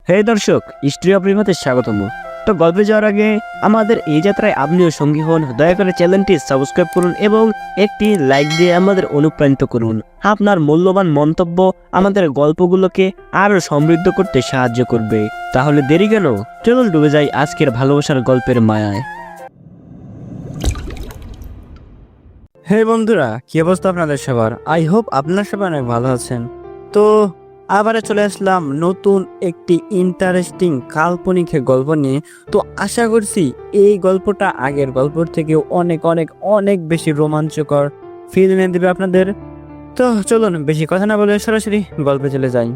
হে দর্শক, history of রিভাতে স্বাগতম। তো গল্পে যাওয়ার আগে আমাদের এই যাত্রায় আপনিও সঙ্গী হন। দয়া করে চ্যানেলটি সাবস্ক্রাইব করুন এবং একটি লাইক দিয়ে আমাদের অনুপ্রাণিত করুন। আপনার মূল্যবান মন্তব্য আমাদের গল্পগুলোকে আরও সমৃদ্ধ করতে সাহায্য করবে। তাহলে দেরি কেন, চলুন ডুবে যাই আজকের ভালোবাসার গল্পের মায়ায়। হে বন্ধুরা, কি অবস্থা আপনাদের সবার? আই হোপ আপনার সবাই অনেক ভালো আছেন। তো আবারে চলে আসলাম নতুন একটি ইন্টারেস্টিং কাল্পনিক গল্প নিয়ে। তো আশা করছি এই গল্পটা আগের গল্পের থেকে অনেক অনেক অনেক বেশি রোমাঞ্চকর ফিল এনে দেবে আপনাদের। তো চলুন বেশি কথা না বলে সরাসরি গল্পে চলে যাই।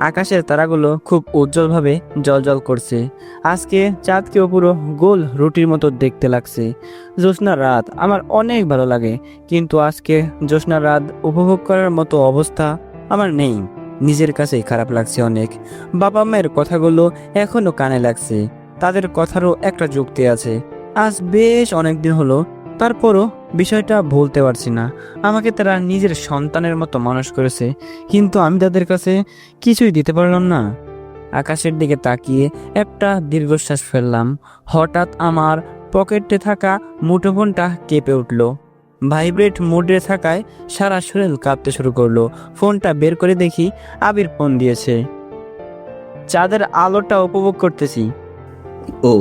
আকাশের তারাগুলো খুব উজ্জ্বলভাবে জ্বলজ্বল করছে। আজকে চাঁদকেও পুরো গোল রুটির মতো দেখতে লাগছে। জ্যোৎস্নার রাত আমার অনেক ভালো লাগে, কিন্তু আজকে জ্যোৎস্নার রাত উপভোগ করার মতো অবস্থা আমার নেই। নিজের কাছেই খারাপ লাগছে অনেক। বাবা মায়ের কথাগুলো এখনো কানে লাগছে। তাদের কথারও একটা যুক্তি আছে। আজ বেশ অনেকদিন হলো, তারপরও বিষয়টা ভুলতে পারছি না। আমাকে তারা নিজের সন্তানের মতো মানুষ করেছে, কিন্তু আমি তাদের কাছে কিছুই দিতে পারলাম না। আকাশের দিকে তাকিয়ে একটা দীর্ঘশ্বাস ফেললাম। হঠাৎ আমার পকেটে থাকা মুঠোফোনটা কেঁপে উঠল। ভাইব্রেট মোডে থাকায় সারা শরীর কাঁপতে শুরু করলো। ফোনটা বের করে দেখি আবির ফোন দিয়েছে। চাঁদের আলোটা উপভোগ করতেছি। ও,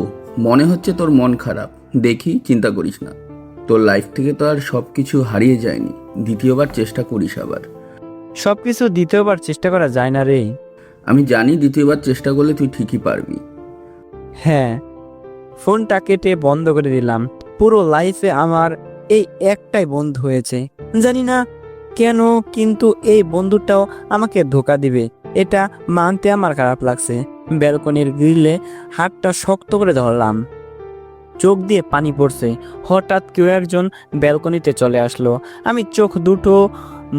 মনে হচ্ছে তোর মন খারাপ। দেখি, চিন্তা করিস না। তোর লাইফ থেকে তো আর সব কিছু হারিয়ে যায়নি। দ্বিতীয়বার চেষ্টা করিস আবার। সবকিছু দ্বিতীয়বার চেষ্টা করা যায় না রে। আমি জানি দ্বিতীয়বার চেষ্টা করলে তুই ঠিকই পারবি। হ্যাঁ, ফোনটা কেটে বন্ধ করে দিলাম। পুরো লাইফে আমার এই একটাই বন্ধু হয়েছে, জানি না কেন, কিন্তু এই বন্ধুটাও আমাকে ধোকা দিবে এটা মানতে আমার খারাপ লাগছে। ব্যালকনির গ্রিলে হাতটা শক্ত করে ধরলাম। চোখ দিয়ে পানি পড়ছে। হঠাৎ কেউ একজন ব্যালকনিতে চলে আসলো। আমি চোখ দুটো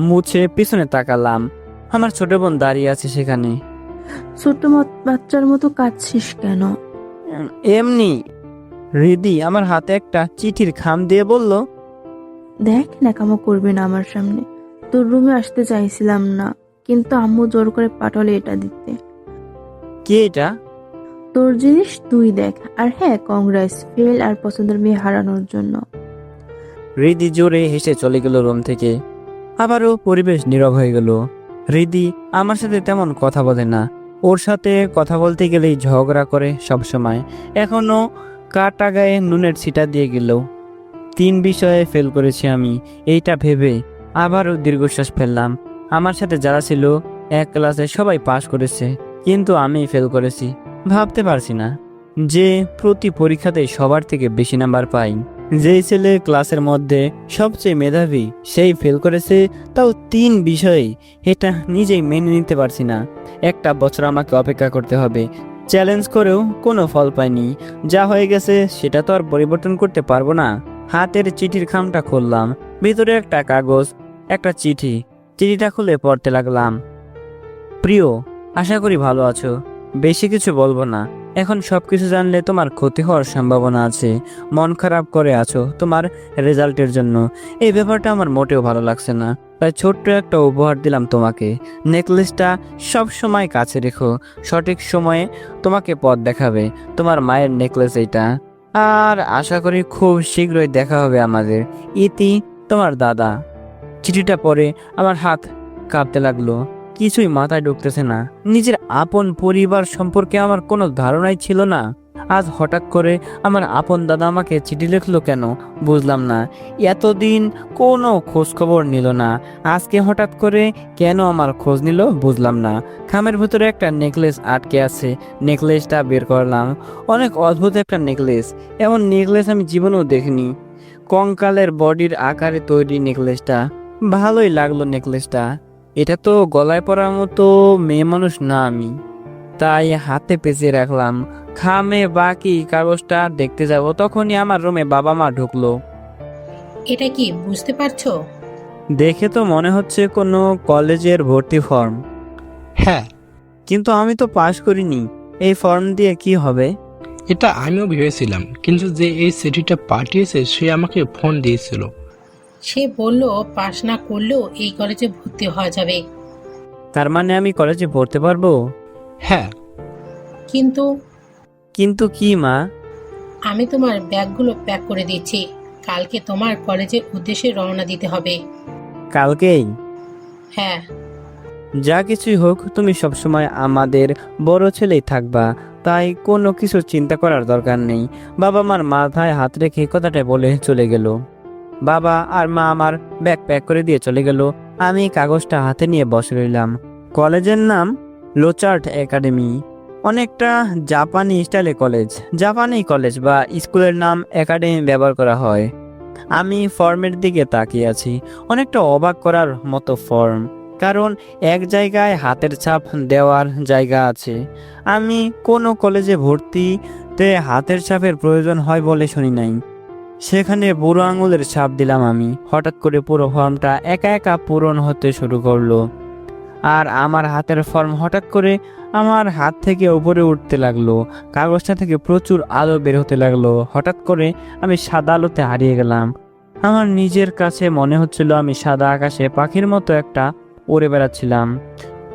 মুছে পিছনে তাকালাম। আমার ছোট বোন দাঁড়িয়ে আছে সেখানে। ছোট বাচ্চার মতো কাঁদছিস কেন? এমনি। হৃদি আমার হাতে একটা চিঠির খাম দিয়ে বলল, দেখ, ন্যাকামো করবি না আমার সামনে। তোর রুমে আসতে চাইছিলাম না, কিন্তু আম্মু জোর করে পাঠালে এটা দিতে। কে এটা? তোর জিনিস তুই দেখ। আর হ্যাঁ, কংগ্রেস ফেল আর পছন্দের মেয়ে হারানোর জন্য। হৃদি জোরে হেসে চলে গেল রুম থেকে। আবারও পরিবেশ নীরব হয়ে গেল। হৃদি আমার সাথে তেমন কথা বলে না। ওর সাথে কথা বলতে গেলেই ঝগড়া করে সবসময়। এখনো কাটা গায়ে নুনের ছিটা দিয়ে গেল। 3 বিষয়ে ফেল করেছি আমি, এইটা ভেবে আবারও দীর্ঘশ্বাস ফেললাম। আমার সাথে যারা ছিল এক ক্লাসে সবাই পাশ করেছে, কিন্তু আমি ফেল করেছি। ভাবতে পারছি না যে প্রতি পরীক্ষাতে সবার থেকে বেশি নাম্বার পাই। যেই ছেলে ক্লাসের মধ্যে সবচেয়ে মেধাবী সেই ফেল করেছে, তাও 3 বিষয়ে। এটা নিজেই মেনে নিতে পারছি না। একটা বছর আমাকে অপেক্ষা করতে হবে। চ্যালেঞ্জ করেও কোনো ফল পাইনি। যা হয়ে গেছে সেটা তো আর পরিবর্তন করতে পারবো না। হাতের চিঠির খামটা খুললাম। ভিতরে একটা কাগজ, একটা চিঠি। চিঠিটা খুলে পড়তে লাগলাম। প্রিয়, আশা করি ভালো আছো। বেশি কিছু বলবো না। এখন সবকিছু জানলে তোমার ক্ষতি হওয়ার সম্ভাবনা আছে। মন খারাপ করে আছো তোমার রেজাল্টের জন্য। এই ব্যাপারটা আমার মোটেও ভালো লাগছে না। তাই ছোট্ট একটা উপহার দিলাম তোমাকে। নেকলেসটা সব সময় কাছে রেখো। সঠিক সময়ে তোমাকে পথ দেখাবে। তোমার মায়ের নেকলেস এইটা। আর আশা করি খুব শীঘ্রই দেখা হবে আমাদের। ইতি, তোমার দাদা। চিঠিটা পড়ে আমার হাত কাঁপতে লাগলো। কিছুই মাথায় ঢুকতেছে না। নিজের আপন পরিবার সম্পর্কে আমার কোনো ধারণাই ছিল না। আজ হঠাৎ করে আমার আপন দাদা আমাকে চিঠি লিখলো কেন বুঝলাম না। এতদিন কোনো খোঁজ খবর নিল না, আজকে হঠাৎ করে কেন আমার খোঁজ নিল বুঝলাম না। খামের ভিতরে একটা নেকলেস আটকে আছে। নেকলেসটা বের করলাম। অনেক অদ্ভুত একটা নেকলেস। এমন নেকলেস আমি জীবনেও দেখিনি। কঙ্কালের বডির আকারে তৈরি নেকলেসটা। ভালোই লাগলো নেকলেসটা। এটা তো গলায় পরার মতো মেয়ে মানুষ না আমি, তাই হাতে পেঁচিয়ে রাখলাম। খামে বাকি কাগজটা দেখতে যাব, তখনই আমার রুমে বাবা মা ঢুকলো। এটা কি বুঝতে পারছো? দেখে তো মনে হচ্ছে কোনো কলেজের ভর্তি ফর্ম। হ্যাঁ, কিন্তু আমি তো পাশ করিনি। এই ফর্ম দিয়ে কি হবে? এটা আমিও ভেবেছিলাম, কিন্তু যে এই চিঠিটা পাঠিয়েছে সে আমাকে ফোন দিয়েছিল। সে বলল পাশ না করলেও এই কলেজে ভর্তি হওয়া যাবে। তার মানে আমি কলেজে পড়তে পারবো? হ্যাঁ। কিন্তু কিন্তু কি মা? আমি তোমার ব্যাগগুলো প্যাক করে দিচ্ছি, কালকে তোমার কলেজের উদ্দেশ্যে রওনা দিতে হবে। কালকেই? হ্যাঁ। যা কিছুই হোক, তুমি সবসময় আমাদের বড় ছেলেই থাকবা, তাই কোনো কিছু চিন্তা করার দরকার নেই। বাবা মার মাথায় হাত রেখে কথাটা বলে চলে গেল। বাবা আর মা আমার ব্যাগ প্যাক করে দিয়ে চলে গেল। আমি কাগজটা হাতে নিয়ে বসে রইলাম। কলেজের নাম লোচার্ট একাডেমি। অনেকটা জাপানি স্টাইলে কলেজ। জাপানি কলেজ বা স্কুলের নাম একাডেমি ব্যবহার করা হয়। আমি ফর্মের দিকে তাকিয়ে আছি। অনেকটা অবাক করার মতো ফর্ম, কারণ এক জায়গায় হাতের ছাপ দেওয়ার জায়গা আছে। আমি কোনো কলেজে ভর্তিতে হাতের ছাপের প্রয়োজন হয় বলে শুনি নাই। সেখানে বুড়ো আঙুলের ছাপ দিলাম আমি। হঠাৎ করে পুরো ফর্মটা একা একা পূরণ হতে শুরু করলো। আর আমার হাতের ফর্ম হঠাৎ করে আমার হাত থেকে উপরে উঠতে লাগলো। কাগজটা থেকে প্রচুর আলো বের হতে লাগলো। হঠাৎ করে আমি সাদা আলোতে হারিয়ে গেলাম। আমার নিজের কাছে মনে হচ্ছিল আমি সাদা আকাশে পাখির মতো একটা উড়ে বেড়াচ্ছিলাম।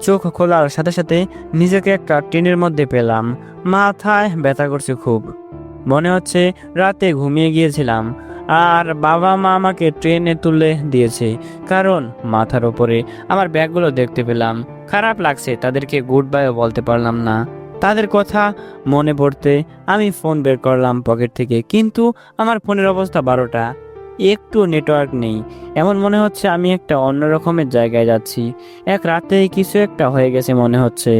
চোখ খোলার সাথে সাথে নিজেকে একটা ট্রেনের মধ্যে পেলাম। মাথায় ব্যথা করছে খুব। মনে হচ্ছে রাতে ঘুমিয়ে গিয়েছিলাম আর বাবা মা আমাকে ট্রেনে তুলে দিয়েছে, কারণ মাথার ওপরে আমার ব্যাগগুলো দেখতে পেলাম। খারাপ লাগছে, তাদেরকে গুড বাইও বলতে পারলাম না। তাদের কথা মনে পড়তে আমি ফোন বের করলাম পকেট থেকে, কিন্তু আমার ফোনের অবস্থা 12টা, একটু নেটওয়ার্ক নেই। এমন মনে হচ্ছে আমি একটা অন্য রকমের জায়গায় যাচ্ছি। এক রাতেই কিছু একটা হয়ে গেছে মনে হচ্ছে,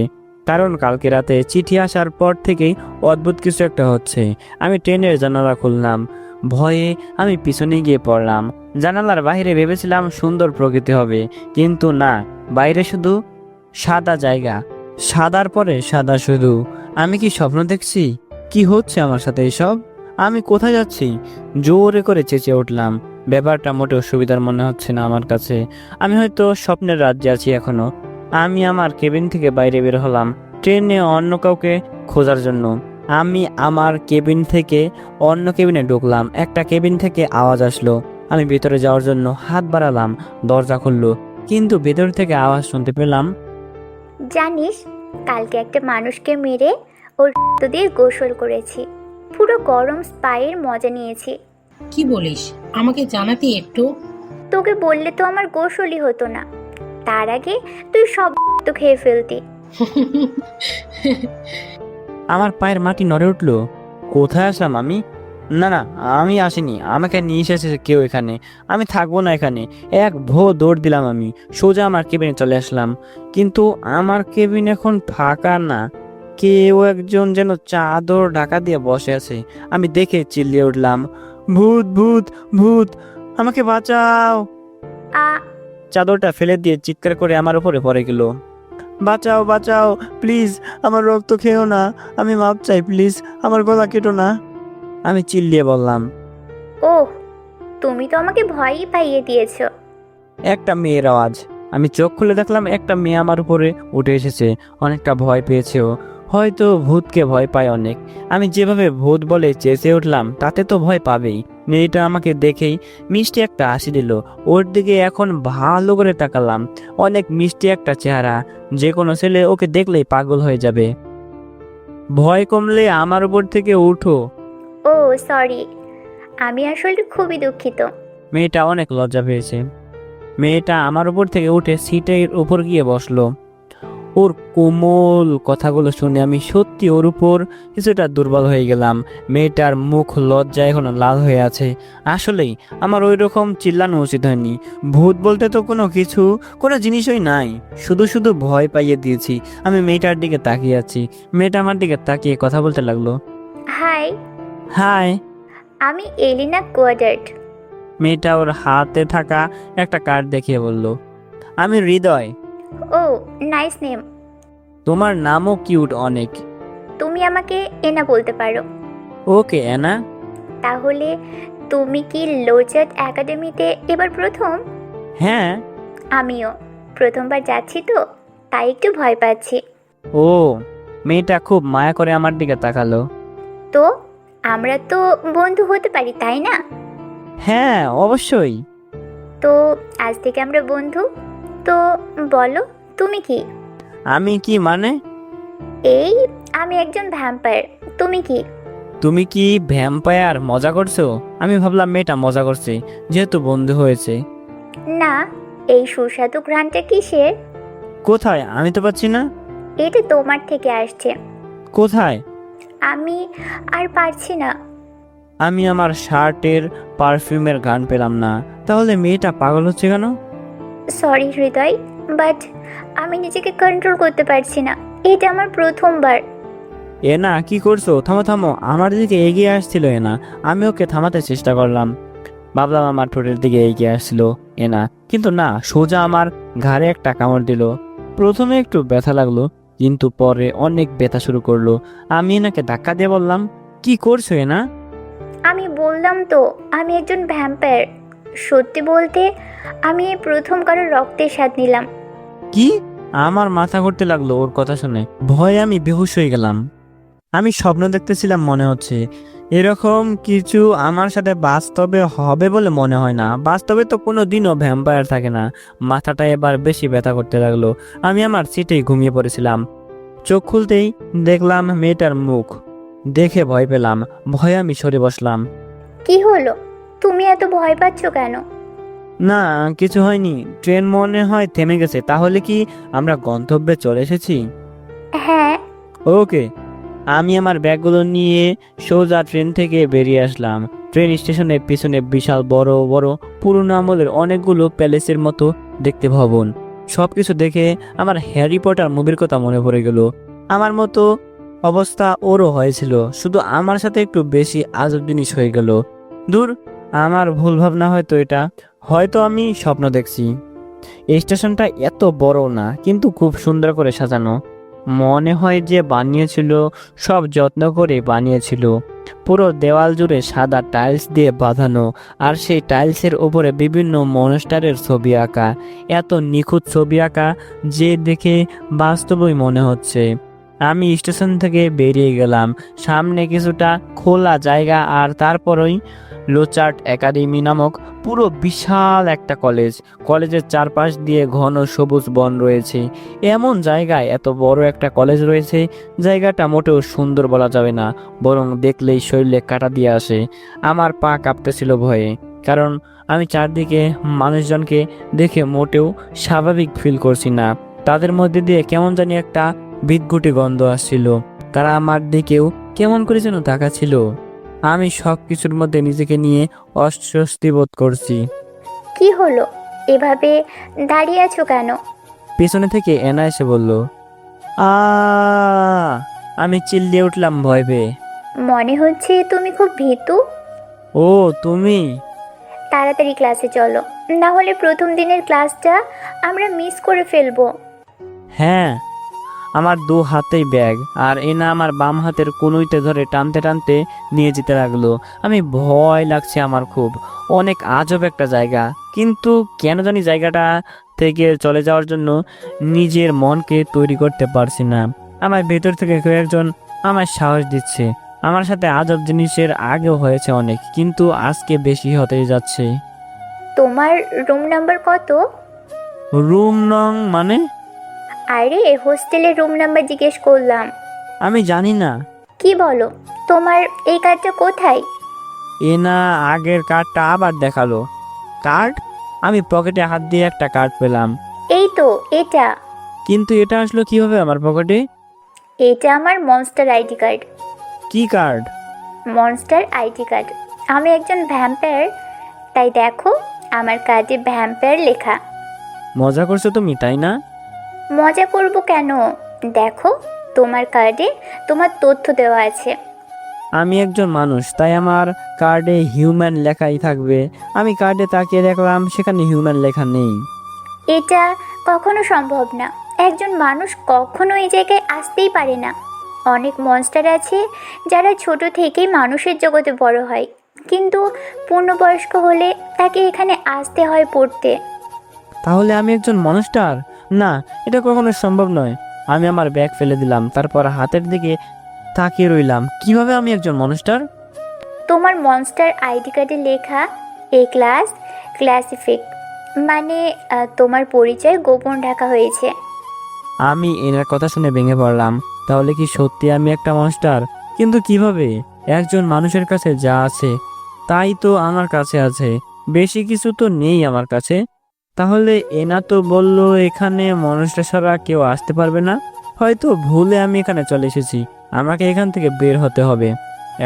কারণ কালকে রাতে চিঠি আসার পর থেকেই অদ্ভুত কিছু একটা হচ্ছে। আমি ট্রেনের জানালা খুললাম, ভয়ে আমি পিছনে গিয়ে পড়লাম। জানালার বাইরে ভেবেছিলাম সুন্দর প্রকৃতি হবে, কিন্তু না, বাইরে শুধু সাদা জায়গা, সাদার পরে সাদা শুধু। আমি কি স্বপ্ন দেখছি? কি হচ্ছে আমার সাথে এসব? আমি কোথায় যাচ্ছি? জোরে করে চেঁচিয়ে উঠলাম। ব্যাপারটা মোটেও সুবিধার মনে হচ্ছে না আমার কাছে। আমি হয়তো স্বপ্নের রাজ্যে আছি এখনো। আমি আমার কেবিন থেকে বাইরে বের হলাম ট্রেনে অন্য কাউকে খোঁজার জন্য। আমি আমার কেবিন থেকে অন্য কেবিনে ঢুকলাম। একটা কেবিন থেকে আওয়াজ আসলো। আমি ভেতরে যাওয়ার জন্য হাত বাড়ালাম, দরজা খুললো, কিন্তু ভেতর থেকে আওয়াজ শুনতে পেলাম, জানিস, কালকে একটা মানুষকে মেরে ওর রক্ত দিয়ে গোসল করেছি, পুরো গরম স্পাইয়ের মজা নিয়েছি। কি বলিস? আমাকে জানাতি একটু। তোকে বললে তো আমার গোসলই হতো না, তার আগে তুই সব তো খেয়ে ফেলতি। আমার পায়ের মাটি নড়ে উঠলো। কোথায় আসলাম আমি? না না, আমি আসিনি, আমাকে নিয়ে এসেছে কেউ এখানে। আমি থাকবো না এখানে। এক দৌড় দিলাম, আমি সোজা আমার কেবিনে চলে আসলাম। কিন্তু আমার কেবিন এখন ফাঁকা না, কেউ একজন যেন চাদর ঢাকা দিয়ে বসে আছে। আমি দেখে চিল্লিয়ে উঠলাম, ভূত ভূত ভূত, আমাকে বাঁচাও। আ চাদরটা ফেলে দিয়ে চিৎকার করে আমার উপরে পড়ে গেল। বাঁচাও বাঁচাও, প্লিজ, আমার রক্ত খেও না, আমি মাপ চাই, প্লিজ, আমার গলা কেটো না। আমি চিল্লিয়ে বললাম। ওহ, তুমি তো আমাকে ভয়ই পাইয়ে দিয়েছো। একটা মেয়ের আওয়াজ। আমি চোখ খুলে দেখলাম একটা মেয়ে আমার উপরে উঠে এসেছে। অনেকটা ভয় পেয়েছেও, হয়তো ভূতকে ভয় পায় অনেক। আমি যেভাবে ভূত বলে চেঁচিয়ে উঠলাম, তাতে তো ভয় পাবেই। মেয়েটা আমাকে দেখেই মিষ্টি একটা হাসি দিল। ওর দিকে এখন ভালো করে তাকালাম। অনেক মিষ্টি একটা চেহারা, যে কোনো ছেলে ওকে দেখলেই পাগল হয়ে যাবে। ভয় কমলে আমার উপর থেকে উঠো। ও সরি, আমি আসলে খুবই দুঃখিত। মেয়েটা অনেক লজ্জা পেয়েছে। মেয়েটা আমার উপর থেকে উঠে সিটের উপর গিয়ে বসলো। ওর কোমল কথাগুলো শুনে আমি সত্যি ওর উপর কিছুটা দুর্বল হয়ে গেলাম। মেয়েটার মুখ লজ্জায় এখন লাল হয়ে আছে। আসলেই আমার ওই রকম চিল্লানো উচিত হয়নি। ভূত বলতে তো কোনো জিনিসই নাই, শুধু শুধু ভয় পাইয়ে দিয়েছি। আমি মেয়েটার দিকে তাকিয়ে আছি। মেয়েটা আমার দিকে তাকিয়ে কথা বলতে লাগলো। Hi, hi. আমি এলিনা কোয়াডার্ট। মেয়েটা ওর হাতে থাকা একটা কার্ড দেখিয়ে বলল, আমি হৃদয়। ও, নাইস নেম। তোমার নামও কিউট অনেক। তুমি আমাকে এনা বলতে পারো। ওকে অ্যানা। তাহলে তুমি কি লোচার্ট একাডেমিতে এবার প্রথম? হ্যাঁ। আমিও প্রথমবার যাচ্ছি তো, তাই একটু ভয় পাচ্ছি। ও, মেয়েটা খুব মায়া করে আমার দিকে তাকালো। তো আমরা তো বন্ধু হতে পারি, তাই না? হ্যাঁ, অবশ্যই। তো আজ থেকে আমরা বন্ধু। তো বলো, তুমি কি? আমি কি মানে? এই, আমি একজন ভ্যাম্পায়ার। তুমি কি? তুমি কি ভ্যাম্পায়ার? মজা করছো? আমি ভাবলাম মেয়েটা মজা করছে যেহেতু বন্ধু হয়েছে। না, এই সুস্বাদু ঘ্রাণটা কিসের? কোথায়? আমি তো পাচ্ছি না। এটা তোমার থেকে আসছে। কোথায়? আমি আর পারছি না। আমি আমার শার্টের পারফিউমের গান পেলাম না। তাহলে মেয়েটা পাগল হচ্ছে কেন? সরি হৃদয়, বাট আমি নিজেকে কন্ট্রোল করতে পারছি না। এটা আমার প্রথমবার। এনা কি করছো? থামো থামো, আমার দিকে এগিয়ে আসছিল এনা। আমি ওকে থামাতে চেষ্টা করলাম, ভাবলাম আমার ঠোঁটের দিকে এগিয়ে আসছিল এনা, কিন্তু না, সোজা আমার ঘাড়ে একটা কামড় দিল। প্রথমে একটু ব্যথা লাগলো, কিন্তু পরে অনেক ব্যথা শুরু করলো। আমি এনাকে ধাক্কা দিয়ে বললাম, কি করছো এনা? আমি বললাম তো, আমি একজন ভ্যাম্পায়ার। সত্যি বলতে, আমি এই প্রথম কারোর রক্তের স্বাদ নিলাম। কি? আমার মাথা ঘুরতে লাগলো ওর কথা শুনে। ভয়ে আমি বেহুশ হয়ে গেলাম। আমি স্বপ্ন দেখতেছিলাম মনে হচ্ছে। এরকম কিছু আমার সাথে বাস্তবে হবে বলে মনে হয় না। বাস্তবে তো কোনো দিনও ভ্যাম্পায়ার থাকে না। মাথাটা এবার বেশি ব্যথা করতে লাগলো। আমি আমার সিটেই ঘুমিয়ে পড়েছিলাম। চোখ খুলতেই দেখলাম মেয়েটার মুখ। দেখে ভয় পেলাম। ভয়ে আমি সরে বসলাম। কি হলো? তুমি এত ভয় পাচ্ছ কেন? না, কিছু হয়নি। ট্রেন মনে হয় থেমে গেছে। তাহলে কি আমরা গন্তব্যে চলে এসেছি? হ্যাঁ। ওকে। আমি আমার ব্যাগগুলো নিয়ে সোজা ট্রেন থেকে বেরিয়ে আসলাম। ট্রেন স্টেশনের পিছনে বিশাল বড় বড় পুরনো আমলের অনেকগুলো প্যালেসের মতো দেখতে ভবন। সবকিছু দেখে আমার হ্যারি পটার মুভির কথা মনে পড়ে গেল। আমার মতো অবস্থা ওরও হয়েছিল, শুধু আমার সাথে একটু বেশি আজব জিনিস হয়ে গেল। দূর, আমার ভুল ভাবনা হয়তো এটা। হয়তো আমি স্বপ্ন দেখছি। এই স্টেশনটা এত বড় না, কিন্তু খুব সুন্দর করে সাজানো। মনে হয় যে বানিয়েছিল, সব যত্ন করে বানিয়েছিল। পুরো দেওয়াল জুড়ে সাদা টাইলস দিয়ে বাঁধানো, আর সেই টাইলসের উপরে বিভিন্ন মনস্টারের ছবি আঁকা। এত নিখুঁত ছবি আঁকা যে দেখে বাস্তবই মনে হচ্ছে। আমি স্টেশন থেকে বেরিয়ে গেলাম। সামনে কিছুটা খোলা জায়গা, আর তারপরই লোচার্ট একাডেমি নামক পুরো বিশাল একটা কলেজ। কলেজের চারপাশ দিয়ে ঘন সবুজ বন রয়েছে। এমন জায়গায় এত বড় একটা কলেজ রয়েছে, জায়গাটা মোটেও সুন্দর বলা যাবে না, বরং দেখলেই শরীরে কাঁটা দিয়ে আসে। আমার পা কাঁপতেছিল ভয়ে, কারণ আমি চারদিকে মানুষজনকে দেখে মোটেও স্বাভাবিক ফিল করছি না। তাদের মধ্যে দিয়ে কেমন জানি একটা বিদঘুটে গন্ধ আসছিল। তারা আমার দিকেও কেমন করে যেন তাকাচ্ছিল। আমি সব কিছুর মধ্যে নিজেকে নিয়ে অস্বস্তি বোধ করছি। কি হলো? এভাবে দাঁড়িয়ে আছো কেন? পেছনে থেকে এনা এসে বলল, আ আমি চিল্লিয়ে উঠলাম ভয় পেয়ে। মনে হচ্ছে তুমি খুব ভীতু। ও তুমি? তাড়াতাড়ি ক্লাসে চলো, না হলে প্রথম দিনের ক্লাসটা আমরা মিস করে ফেলবো। হ্যাঁ। আমার দু হাতেই ব্যাগ, আর এনা আমার বাম হাতের কনুইতে ধরে টানতে টানতে নিয়ে যেতে লাগলো। আমি ভয় লাগছে আমার খুব। অনেক আজব একটা জায়গা, কিন্তু কেন জানি জায়গাটা থেকে চলে যাওয়ার জন্য নিজের মনকে তৈরি করতে পারছি না। আমার ভেতর থেকে কেউ একজন আমার সাহস দিচ্ছে। আমার সাথে আজব জিনিসের আগেও হয়েছে অনেক, কিন্তু আজকে বেশি হতেই যাচ্ছে। তোমার রুম নাম্বার কত? রুম নং মানে? আরে, হোস্টেলের রুম নাম্বার জিজ্ঞেস করলাম। আমি জানি না। কি বলো? তোমার এই কার্ডটা কোথায়? এনা আগের কার্ডটা আবার দেখালো। কার্ড? আমি পকেটে হাত দিয়ে একটা কার্ড পেলাম। এই তো এটা। কিন্তু এটা আসলো কিভাবে আমার পকেটে? এটা আমার মনস্টার আইডি কার্ড। কি কার্ড? Monster ID card. আমি একজন ভ্যাম্পায়ার, তাই দেখো আমার কার্ডে ভ্যাম্পায়ার লেখা। মজা করছো তুমি, তাই না? মজা করবো কেন? দেখো, তোমার কার্ডে তোমার তথ্য দেওয়া আছে। আমি একজন মানুষ, তাই আমার কার্ডে হিউম্যান লেখাই থাকবে। আমি কার্ডে তাকিয়ে দেখলাম সেখানে হিউম্যান লেখা নেই। এটা কখনো সম্ভব না। একজন মানুষ কখনো এই জায়গায় আসতেই পারে না। অনেক মনস্টার আছে যারা ছোট থেকেই মানুষের জগতে বড় হয়, কিন্তু পূর্ণবয়স্ক হলে তাকে এখানে আসতে হয় পড়তে। তাহলে আমি একজন মনস্টার? না, এটা কখনো সম্ভব নয়। আমি আমার ব্যাগ ফেলে দিলাম, তারপর হাতের দিকে তাকিয়ে রইলাম। কিভাবে আমি একজন মনস্টার? তোমার মনস্টার আইডি কার্ডে লেখা এ ক্লাস, ক্লাসিফিক, মানে তোমার পরিচয় গোপন রাখা হয়েছে। আমি এনার কথা শুনে ভেঙে পড়লাম। তাহলে কি সত্যি আমি একটা মনস্টার? কিন্তু কিভাবে? একজন মানুষের কাছে যা আছে তাই তো আমার কাছে আছে, বেশি কিছু তো নেই আমার কাছে। তাহলে এনা তো বলল এখানে মনস্টার ছাড়া কেউ আসতে পারবে না। হয়তো ভুলে আমি এখানে চলে এসেছি, আমাকে এখান থেকে বের হতে হবে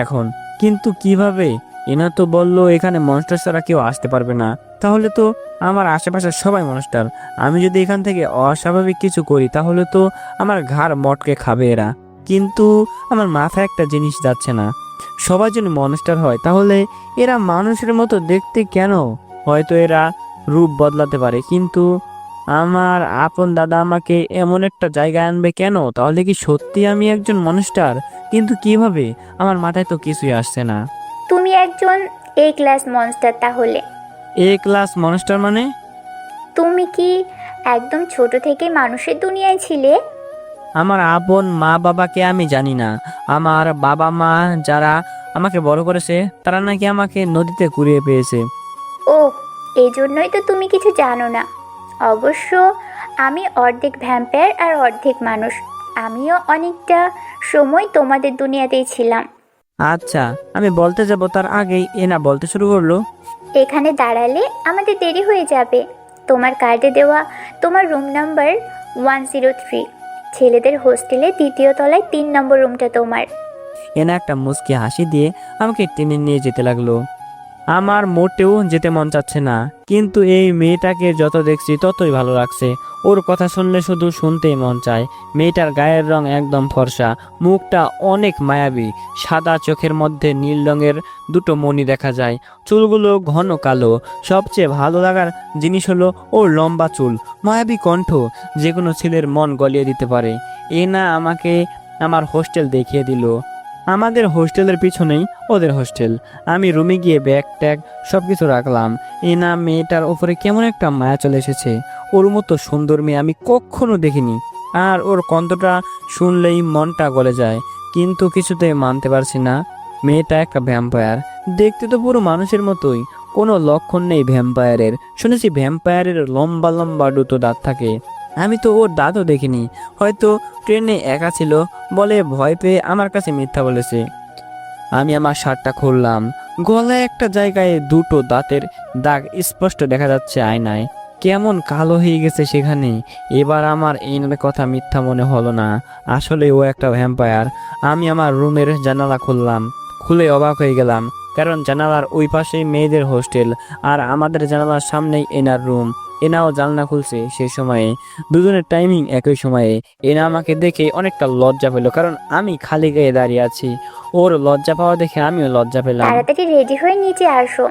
এখন। কিন্তু কিভাবে? এনা তো বলল এখানে মনস্টার ছাড়া কেউ আসতে পারবে না। তাহলে তো আমার আশেপাশে সবাই মনস্টার। আমি যদি এখান থেকে অস্বাভাবিক কিছু করি তাহলে তো আমার ঘাড় মটকে খাবে এরা। কিন্তু আমার মাথায় একটা জিনিস যাচ্ছে না, সবাই যদি মনস্টার হয় তাহলে এরা মানুষের মতো দেখতে কেন? হয়তো এরা রূপ বদলাতে পারে, কিন্তু আমার আপন দাদা আমাকে এমন একটা জায়গায় আনবে কেন? তাহলে কি সত্যি আমি একজন মনস্টার? কিন্তু কিভাবে? আমার মাথায় তো কিছুই আসছে না। তুমি একজন এ ক্লাস মনস্টার তাহলে। এ ক্লাস মনস্টার মানে? তুমি কি একদম ছোট থেকে মানুষের দুনিয়ায় ছিলে? আমার আপন মা বাবাকে আমি জানি না। আমার বাবা মা যারা আমাকে বড় করেছে তারা নাকি আমাকে নদীতে কুড়িয়ে পেয়েছে। ও, এই জন্যই তো তুমি কিছু জানো না। অবশ্য আমি অর্ধেক ভ্যাম্পায়ার আর অর্ধেক মানুষ। আমিও অনেকটা সময় তোমাদের দুনিয়াতেই ছিলাম। আচ্ছা, আমি বলতে যাব তার আগেই এনা বলতে শুরু করলো। এখানে দাঁড়ালে আমাদের দেরি হয়ে যাবে। তোমার কার্ডে দেওয়া তোমার রুম নাম্বার 103। ছেলেদের হোস্টেলে 2য় তলায় 3 নম্বর রুমটা তোমার। এনা একটা মুচকি হাসি দিয়ে আমাকে টেনে নিয়ে যেতে লাগলো। আমার মোটেও যেতে মন চাচ্ছে না, কিন্তু এই মেয়েটাকে যত দেখছি ততই ভালো লাগছে। ওর কথা শুনলে শুধু শুনতেই মন চায়। মেয়েটার গায়ের রং একদম ফর্সা, মুখটা অনেক মায়াবী, সাদা চোখের মধ্যে নীল রঙের দুটো মণি দেখা যায়, চুলগুলো ঘন কালো। সবচেয়ে ভালো লাগার জিনিস হলো ওর লম্বা চুল, মায়াবী কণ্ঠ, যে কোনো ছেলের মন গলিয়ে দিতে পারে। এ না আমাকে আমার হোস্টেল দেখিয়ে দিল। আমাদের হোস্টেলের পিছনেই ওদের হোস্টেল। আমি রুমে গিয়ে ব্যাগ ট্যাগ সবকিছু রাখলাম। এনা মেয়েটার ওপরে কেমন একটা মায়া চলে এসেছে। ওর মতো সুন্দর মেয়ে আমি কখনো দেখিনি, আর ওর কণ্ঠটা শুনলেই মনটা গলে যায়। কিন্তু কিছুতেই মানতে পারছি না মেয়েটা একটা ভ্যাম্পায়ার। দেখতে তো পুরো মানুষের মতোই, কোনো লক্ষণ নেই ভ্যাম্পায়ারের। শুনেছি ভ্যাম্পায়ারের লম্বা লম্বা দুটো দাঁত থাকে। আমি তো ওর দাঁতও দেখিনি। হয়তো ট্রেনে একা ছিল বলে ভয় পেয়ে আমার কাছে মিথ্যা বলেছে। আমি আমার শার্টটা খুললাম। গলায় একটা জায়গায় দুটো দাঁতের দাগ স্পষ্ট দেখা যাচ্ছে আয়নায়, কেমন কালো হয়ে গেছে সেখানে। এবার আমার এনার কথা মিথ্যা মনে হলো না, আসলে ও একটা ভ্যাম্পায়ার। আমি আমার রুমের জানালা খুললাম, খুলে অবাক হয়ে গেলাম, কারণ জানালার ওই পাশেই মেয়েদের হোস্টেল আর আমাদের জানালার সামনেই এনার রুম। এনাও জানলা খুলছে সেই সময়ে, দুজনের টাইমিং একই সময়ে। এনা আমাকে দেখে অনেকটা লজ্জা পেল, কারণ আমি খালি গায়ে দাঁড়িয়ে আছি। ওর লজ্জা পাওয়া দেখে আমিও লজ্জা পেলাম। তাড়াতাড়ি রেডি হয়ে নিচে আসো,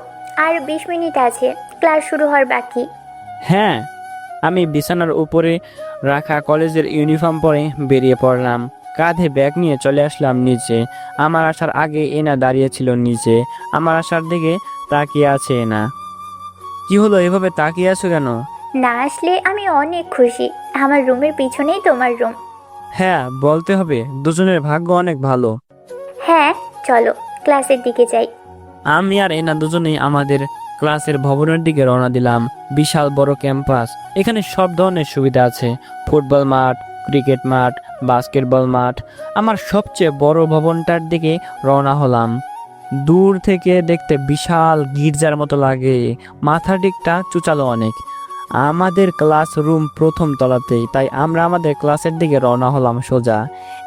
আর 20 মিনিট আছে ক্লাস শুরু হওয়ার বাকি। হ্যাঁ, আমি বিছানার উপরে রাখা কলেজের ইউনিফর্ম পরে বেরিয়ে পড়লাম। কাঁধে ব্যাগ নিয়ে চলে আসলাম নিচে। আমার আসার আগে এনা দাঁড়িয়েছিল নিচে, আমার আসার দিকে তাকিয়ে আছে এনা। কি হলো, এভাবে তাকিয়ে আছো কেন? না আসলে আমি অনেক খুশি। আমার রুমের পিছনেই তোমার রুম। হ্যাঁ, বলতে হবে, দুজনের ভাগ্য অনেক ভালো। হ্যাঁ, চলো ক্লাসের দিকে যাই। আমি আর এনা দুজনেই আমাদের ক্লাসের ভবনের দিকে রওনা দিলাম। বিশাল বড় ক্যাম্পাস, এখানে সব ধরনের সুবিধা আছে। ফুটবল মাঠ, ক্রিকেট মাঠ, বাস্কেটবল মাঠ। আমার সবচেয়ে বড় ভবনটার দিকে রওনা হলাম। দূর থেকে দেখতে বিশাল গির্জার মতো লাগে, মাথার দিকটা চুচালো অনেক। আমাদের ক্লাসরুম প্রথম তলাতেই, তাই আমরা আমাদের ক্লাসের দিকে রওনা হলাম সোজা।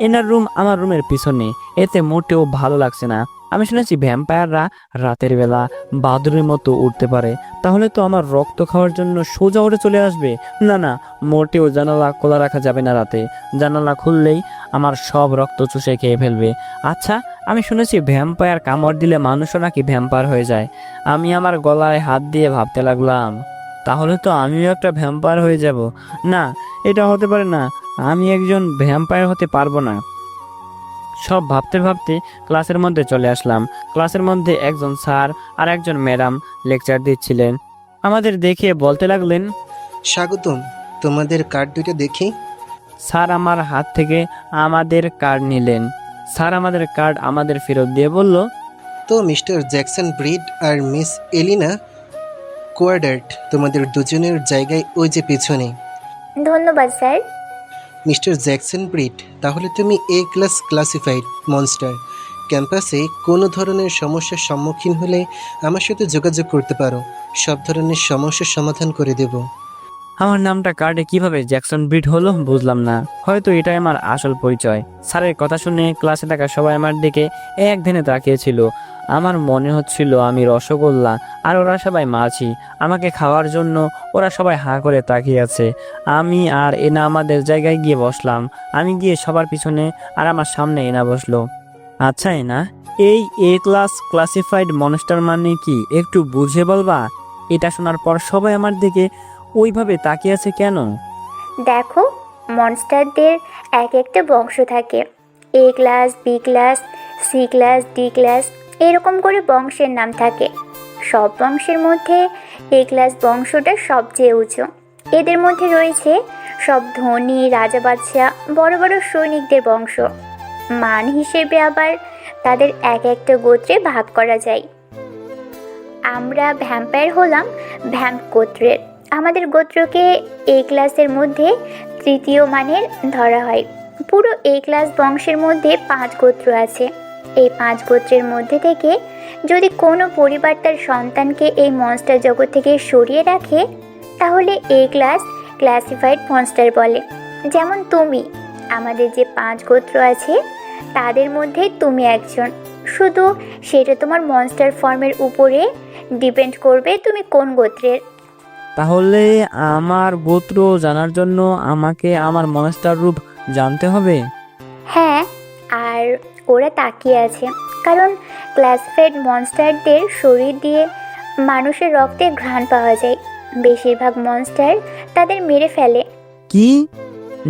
এনার রুম আমার রুমের পিছনে, এতে মোটেও ভালো লাগছে না। আমি শুনেছি ভ্যাম্পায়াররা রাতের বেলা বাদুড়ের মতো উঠতে পারে, তাহলে তো আমার রক্ত খাওয়ার জন্য সোজা উঠে চলে আসবে। না না, মোটেও জানালা খোলা রাখা যাবে না রাতে। জানালা খুললেই আমার সব রক্ত চুষে খেয়ে ফেলবে। আচ্ছা, আমি শুনেছি ভ্যাম্পায়ার কামড় দিলে মানুষও নাকি ভ্যাম্পায়ার হয়ে যায়। আমি আমার গলায় হাত দিয়ে ভাবতে লাগলাম, তাহলে তো আমিও একটা ভ্যাম্পায়ার হয়ে যাব। না, এটা হতে পারে না, আমি একজন ভ্যাম্পায়ার হতে পারবো না। সব ভাবতে ভাবতে ক্লাসের মধ্যে চলে আসলাম। ক্লাসের মধ্যে একজন স্যার আর একজন ম্যাডাম লেকচার দিচ্ছিলেন। আমাদের দেখে বলতে লাগলেন, স্বাগতম, তোমাদের কার্ড দুটো দেখি। স্যার আমার হাত থেকে আমাদের কার্ড নিলেন। স্যার আমাদের কার্ড আমাদের ফেরত দিয়ে বলল, তো মিস্টার জ্যাকসন ব্রিড আর মিস এলিনা, কোয়ার্ডার্ট, তোমাদের দুজনের জায়গায় ওই যে পিছনে। ধন্যবাদ স্যার। মিস্টার জ্যাকসন ব্রিট, তাহলে তুমি এ ক্লাস ক্লাসিফাইড মনস্টার। ক্যাম্পাসে কোনো ধরনের সমস্যার সম্মুখীন হলে আমার সাথে যোগাযোগ করতে পারো। সব ধরনের সমস্যার সমাধান করে দেব। আমার নামটা কার্ডে কিভাবে জ্যাকসন ব্রিট হলো বুঝলাম না। হয়তো এটাই আমার আসল পরিচয়। স্যারের কথা শুনে ক্লাসে থাকা সবাই আমার দিকে এক ধ্যানে তাকিয়েছিল। আমার মনে হচ্ছিল আমি রসগোল্লা আর ওরা সবাই মাছি। আমাকে খাওয়ার জন্য ওরা সবাই হাঁ করে তাকিয়ে আছে। আমি আর এনা আমাদের জায়গায় গিয়ে বসলাম। আমি গিয়ে সবার পিছনে আর আমার সামনে এনা বসলো। আচ্ছা এনা, এই এ ক্লাস ক্লাসিফাইড মনস্টার মানে কি একটু বুঝে বলবা? এটা শোনার পর সবাই আমার দিকে ওইভাবে তাকিয়ে আছে কেন? দেখো, মনস্টারদের এক একটা বংশ থাকে। A class, B class, C class, D class, এরকম করে বংশের নাম থাকে। সব বংশের মধ্যে এ ক্লাস বংশটা সবচেয়ে উঁচু। এদের মধ্যে রয়েছে সব ধনী রাজা বাদশা, বড় বড় সৈনিকদের বংশ। মান হিসেবে আবার তাদের এক একটা গোত্রে ভাগ করা যায়। আমরা ভ্যাম্পায়ার হলাম ভ্যাম্প গোত্রের। আমাদের গোত্রকে এ ক্লাসের মধ্যে তৃতীয় মানের ধরা হয়। পুরো এ ক্লাস বংশের মধ্যে 5 গোত্র আছে। এই 5 গোত্রের মধ্যে থেকে যদি কোনো পরিবার তার সন্তানকে এই মনস্টার জগৎ থেকে সরিয়ে রাখে, তাহলে এ ক্লাস ক্লাসিফাইড মনস্টার বলে। যেমন তুমি, আমাদের যে 5 গোত্র আছে তাদের মধ্যে তুমি একজন। শুধু সেটা তোমার মনস্টার ফর্মের উপরে ডিপেন্ড করবে তুমি কোন গোত্রের। তাহলে আমার গোত্র জানার জন্য আমাকে আমার মনস্টার রূপ জানতে হবে? হ্যাঁ, আর ওরা তাকিয়ে আছে কারণ ক্লাসিফাইড মনস্টারদের শরীর দিয়ে মানুষের রক্তে ঘ্রাণ পাওয়া যায়। বেশিরভাগ মনস্টার তাদের মেরে ফেলে। কি?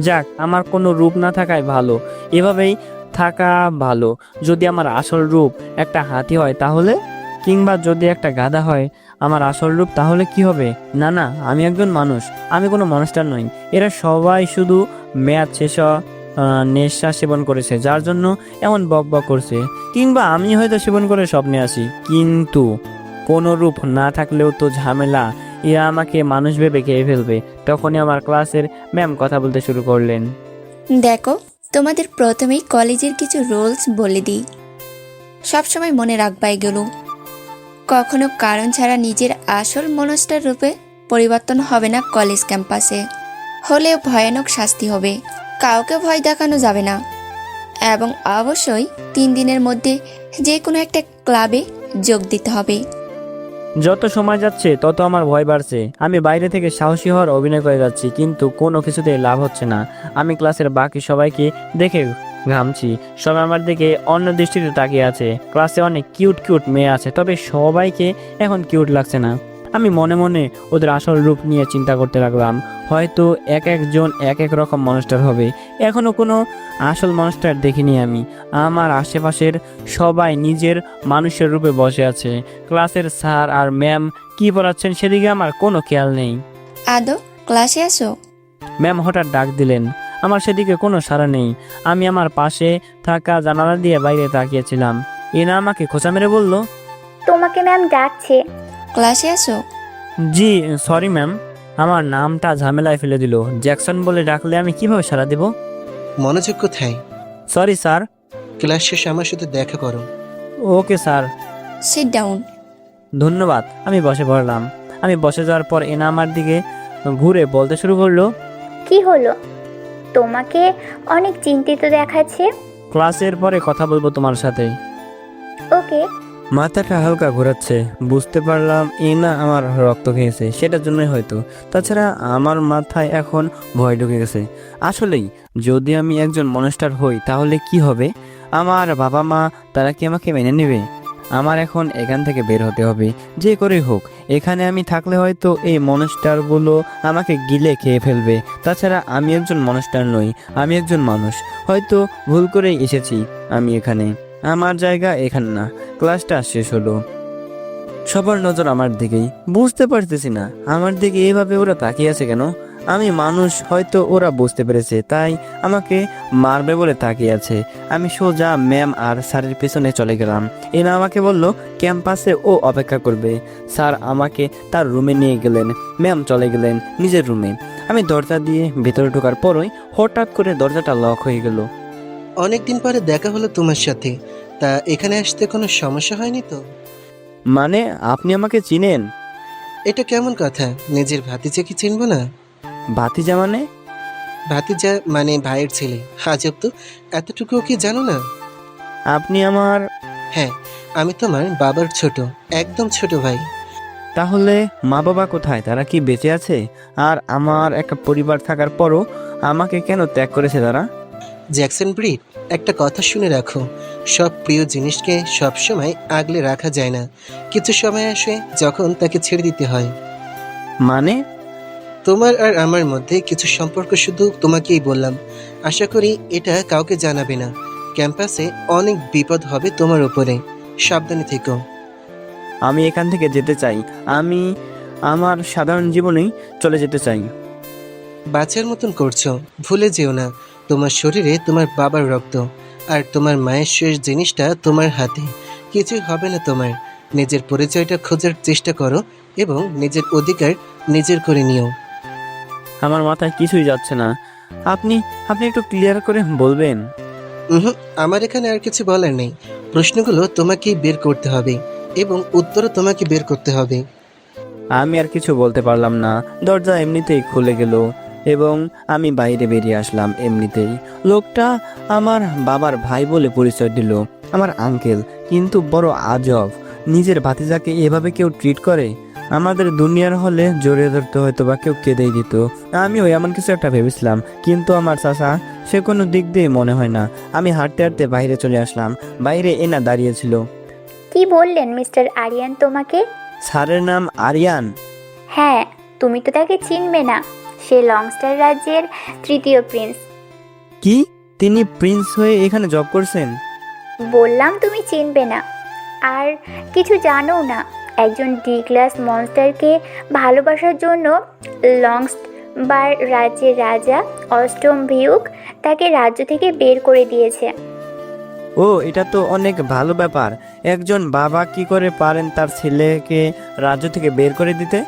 যাক, আমার কোনো রূপ না থাকাই ভালো। এভাবেই থাকা ভালো। যদি আমার আসল রূপ একটা হাতি হয় তাহলে, কিংবা যদি একটা গাধা হয় আমার আসল রূপ, তাহলে কি হবে? না না, আমি একজন মানুষ, আমি কোনো মনস্টার নই। এরা সবাই শুধু মেয়াদ শেষ নেশা সেবন করেছে, যার জন্য এমন বক বক করছে। কিংবা আমি হয়তো সেবন করে স্বপ্নে আসি। কিন্তু কোনো রূপ না থাকলেও তো ঝামেলা। এরা আমাকে মানুষ ভেবে খেয়ে ফেলবে। তখনই আমার ক্লাসের ম্যাম কথা বলতে শুরু করলেন। দেখো, তোমাদের প্রথমেই কলেজের কিছু রুলস বলে দিই। সবসময় মনে রাখবা এগুলো। কখনো কারণ ছাড়া নিজের আসল মনস্টার রূপে পরিবর্তন হবে না কলেজ ক্যাম্পাসে। হলেও ভয়ানক শাস্তি হবে। কাউকে ভয় দেখানো যাবে না। এবং অবশ্যই 3 দিনের মধ্যে যে কোনো একটা ক্লাবে যোগ দিতে হবে। যত সময় যাচ্ছে তত আমার ভয় বাড়ছে। আমি বাইরে থেকে সাহসী হওয়ার অভিনয় করে যাচ্ছি, কিন্তু কোনো কিছুতেই লাভ হচ্ছে না। আমি ক্লাসের বাকি সবাইকে দেখে ঘামছি। সবাই আমার দিকে অন্য দৃষ্টিতে তাকিয়ে আছে। ক্লাসে অনেক কিউট কিউট মেয়ে আছে, তবে সবাইকে এখন কিউট লাগছে না। আমি মনে মনে ওদের আসল রূপ নিয়ে চিন্তা করতে লাগলাম। হয়তো এক একজন এক এক রকম মনস্টার হবে। এখনো কোনো আসল মনস্টার দেখিনি আমি। আমার আশেপাশের সবাই নিজের মানুষের রূপে বসে আছে। ক্লাসের স্যার আর ম্যাম কি পড়াচ্ছেন সেদিকে আমার কোনো খেয়াল নেই। আদো, ক্লাসে আসো। ম্যাম হঠাৎ ডাক দিলেন। আমার সেদিকে কোনো সাড়া নেই। আমি আমার পাশে থাকা জানালা দিয়ে বাইরে তাকিয়েছিলাম। এনা আমাকে খোঁচা মেরে বলল, তোমাকে ম্যাম ডাকছে। ক্লাসে আসো। জি সরি ম্যাম। আমার নামটা ঝামেলায় ফেলে দিল। জ্যাকসন বলে ডাকলে আমি কিভাবে সাড়া দেব? মনোযোগ কোথায়? Sorry sir. ক্লাস শেষে আমার সাথে দেখা করো। Okay sir. Sit down. ধন্যবাদ। আমি বসে পড়লাম। আমি বসে যাওয়ার পর এনা আমার দিকে ঘুরে বলতে শুরু করলো, কি হলো? তোমাকে অনেক চিন্তিত দেখাচ্ছে। ক্লাসের পরে কথা বলবো তোমার সাথে। ওকে। মাথাটা হালকা ঘোরাচ্ছে। বুঝতে পারলাম এনা আমার রক্ত খেয়েছে, সেটার জন্যই হয়তো। তাছাড়া আমার মাথায় এখন ভয় ঢুকে গেছে। আসলেই যদি আমি একজন মনস্টার হই তাহলে কি হবে? আমার বাবা মা তারা কি আমাকে মেনে নেবে? আমার এখন এখান থেকে বের হতে হবে, যে করেই হোক। এখানে আমি থাকলে হয়তো এই মনস্টারগুলো আমাকে গিলে খেয়ে ফেলবে। তাছাড়া আমি একজন মনস্টার নই, আমি একজন মানুষ। হয়তো ভুল করেই এসেছি আমি এখানে। আমার জায়গা এখানে না। ক্লাসটা শেষ হলো। সবার নজর আমার দিকেই। বুঝতে পারতেছি না আমার দিকে এভাবে ওরা তাকিয়ে আছে কেন। আমি মানুষ, হয়তো ওরা বুঝতে পেরেছে, তাই আমাকে মারবে বলে তাকিয়ে আছে। আমি সোজা ম্যাম আর স্যারের পেছনে চলে গেলাম। এনা আমাকে বলল ক্যাম্পাসে ও অপেক্ষা করবে। স্যার আমাকে তার রুমে নিয়ে গেলেন, ম্যাম চলে গেলেন নিজের রুমে। আমি দরজা দিয়ে ভেতরে ঢোকার পরই হঠাৎ করে দরজাটা লক হয়ে গেল। অনেকদিন পরে দেখা হলো তোমার সাথে, তা এখানে আসতে কোনো সমস্যা হয়নি তো? মানে আপনি আমাকে চিনেন? এটা কেমন কথা? নিজের ভাতিজাকে চিনবো না? ভাতিজা মানে? ভাতিজা মানে ভাইয়ের ছেলে। আজব তো, এতটুকুও কি জানো না? আপনি আমার? হ্যাঁ, আমি তোমার বাবার ছোট, একদম ছোট ভাই। তাহলে মা বাবা কোথায়? তারা কি বেঁচে আছে? আর আমার একটা পরিবার থাকার পরও আমাকে কেন ত্যাগ করেছে তারা? জ্যাকসন ব্রিড, একটা কথা শুনে রাখো, সব প্রিয় জিনিসকে সবসময় আগলে রাখা যায় না। কিছু সময় আসে যখন তাকে ছেড়ে দিতে হয়। মানে? তোমার আর আমার মধ্যে কিছু সম্পর্ক শুধু তোমাকেই বললাম, আশা করি এটা কাউকে জানাবে না। ক্যাম্পাসে অনেক বিপদ হবে তোমার উপরে, সাবধানে থেকো। আমি এখান থেকে যেতে চাই। আমি আমার সাধারণ জীবনেই চলে যেতে চাই। বাচ্চার মতন করছো, ভুলে যেও না তোমার শরীরে তোমার বাবার রক্ত, আর তোমার মায়ের শেষ জিনিসটা তোমার হাতে। কিছুই হবে না তোমার। নিজের পরিচয়টা খোঁজার চেষ্টা করো এবং নিজের অধিকার নিজের করে নিও। আমার মাথায় কিছুই যাচ্ছে না। আপনি আপনি একটু ক্লিয়ার করে বলবেন? আমার এখানে আর কিছু বলার নেই। প্রশ্নগুলো তোমাকেই বের করতে হবে এবং উত্তরও তোমাকে বের করতে হবে। আমি আর কিছু বলতে পারলাম না। দরজা এমনিতেই খুলে গেল এবং আমি বাইরে বেরিয়ে আসলাম এমনিতেই। লোকটা আমার বাবার ভাই বলে পরিচয় দিল, আমার আঙ্কেল। কিন্তু বড় আজব, নিজের ভাতিজাকে এভাবে কেউ ট্রিট করে? আমাদের দুনিয়ার হলে জড়িয়ে ধরতে হয়তো বা কেউ কেঁদেই দিত। আমিও এমন কিছু একটা ভেবেছিলাম, কিন্তু আমার চাচা, সে কোনো দিক দিয়ে মনে হয় না। আমি হাঁটতে হাঁটতে বাইরে চলে আসলাম। বাইরে এনা দাঁড়িয়েছিল। কি বললেন মিস্টার আরিয়ান তোমাকে? স্যারের নাম আরিয়ান? হ্যাঁ, তুমি তো তাকে চিনবে না। সে লংস্টার রাজ্যের তৃতীয় প্রিন্স। কি? তিনি প্রিন্স হয়ে এখানে জব করছেন? বললাম তুমি চিনবে না, আর কিছু জানো না। একজন ডি ক্লাস মনস্টারকে ভালোবাসার জন্য লংস্টার রাজ্যের রাজা অষ্টম ভিউক তাকে রাজ্য থেকে বের করে দিয়েছে। ও, এটা তো অনেক ভালো ব্যাপার। একজন বাবা কি করে পারেন তার ছেলেকে রাজ্য থেকে বের করে দিতে?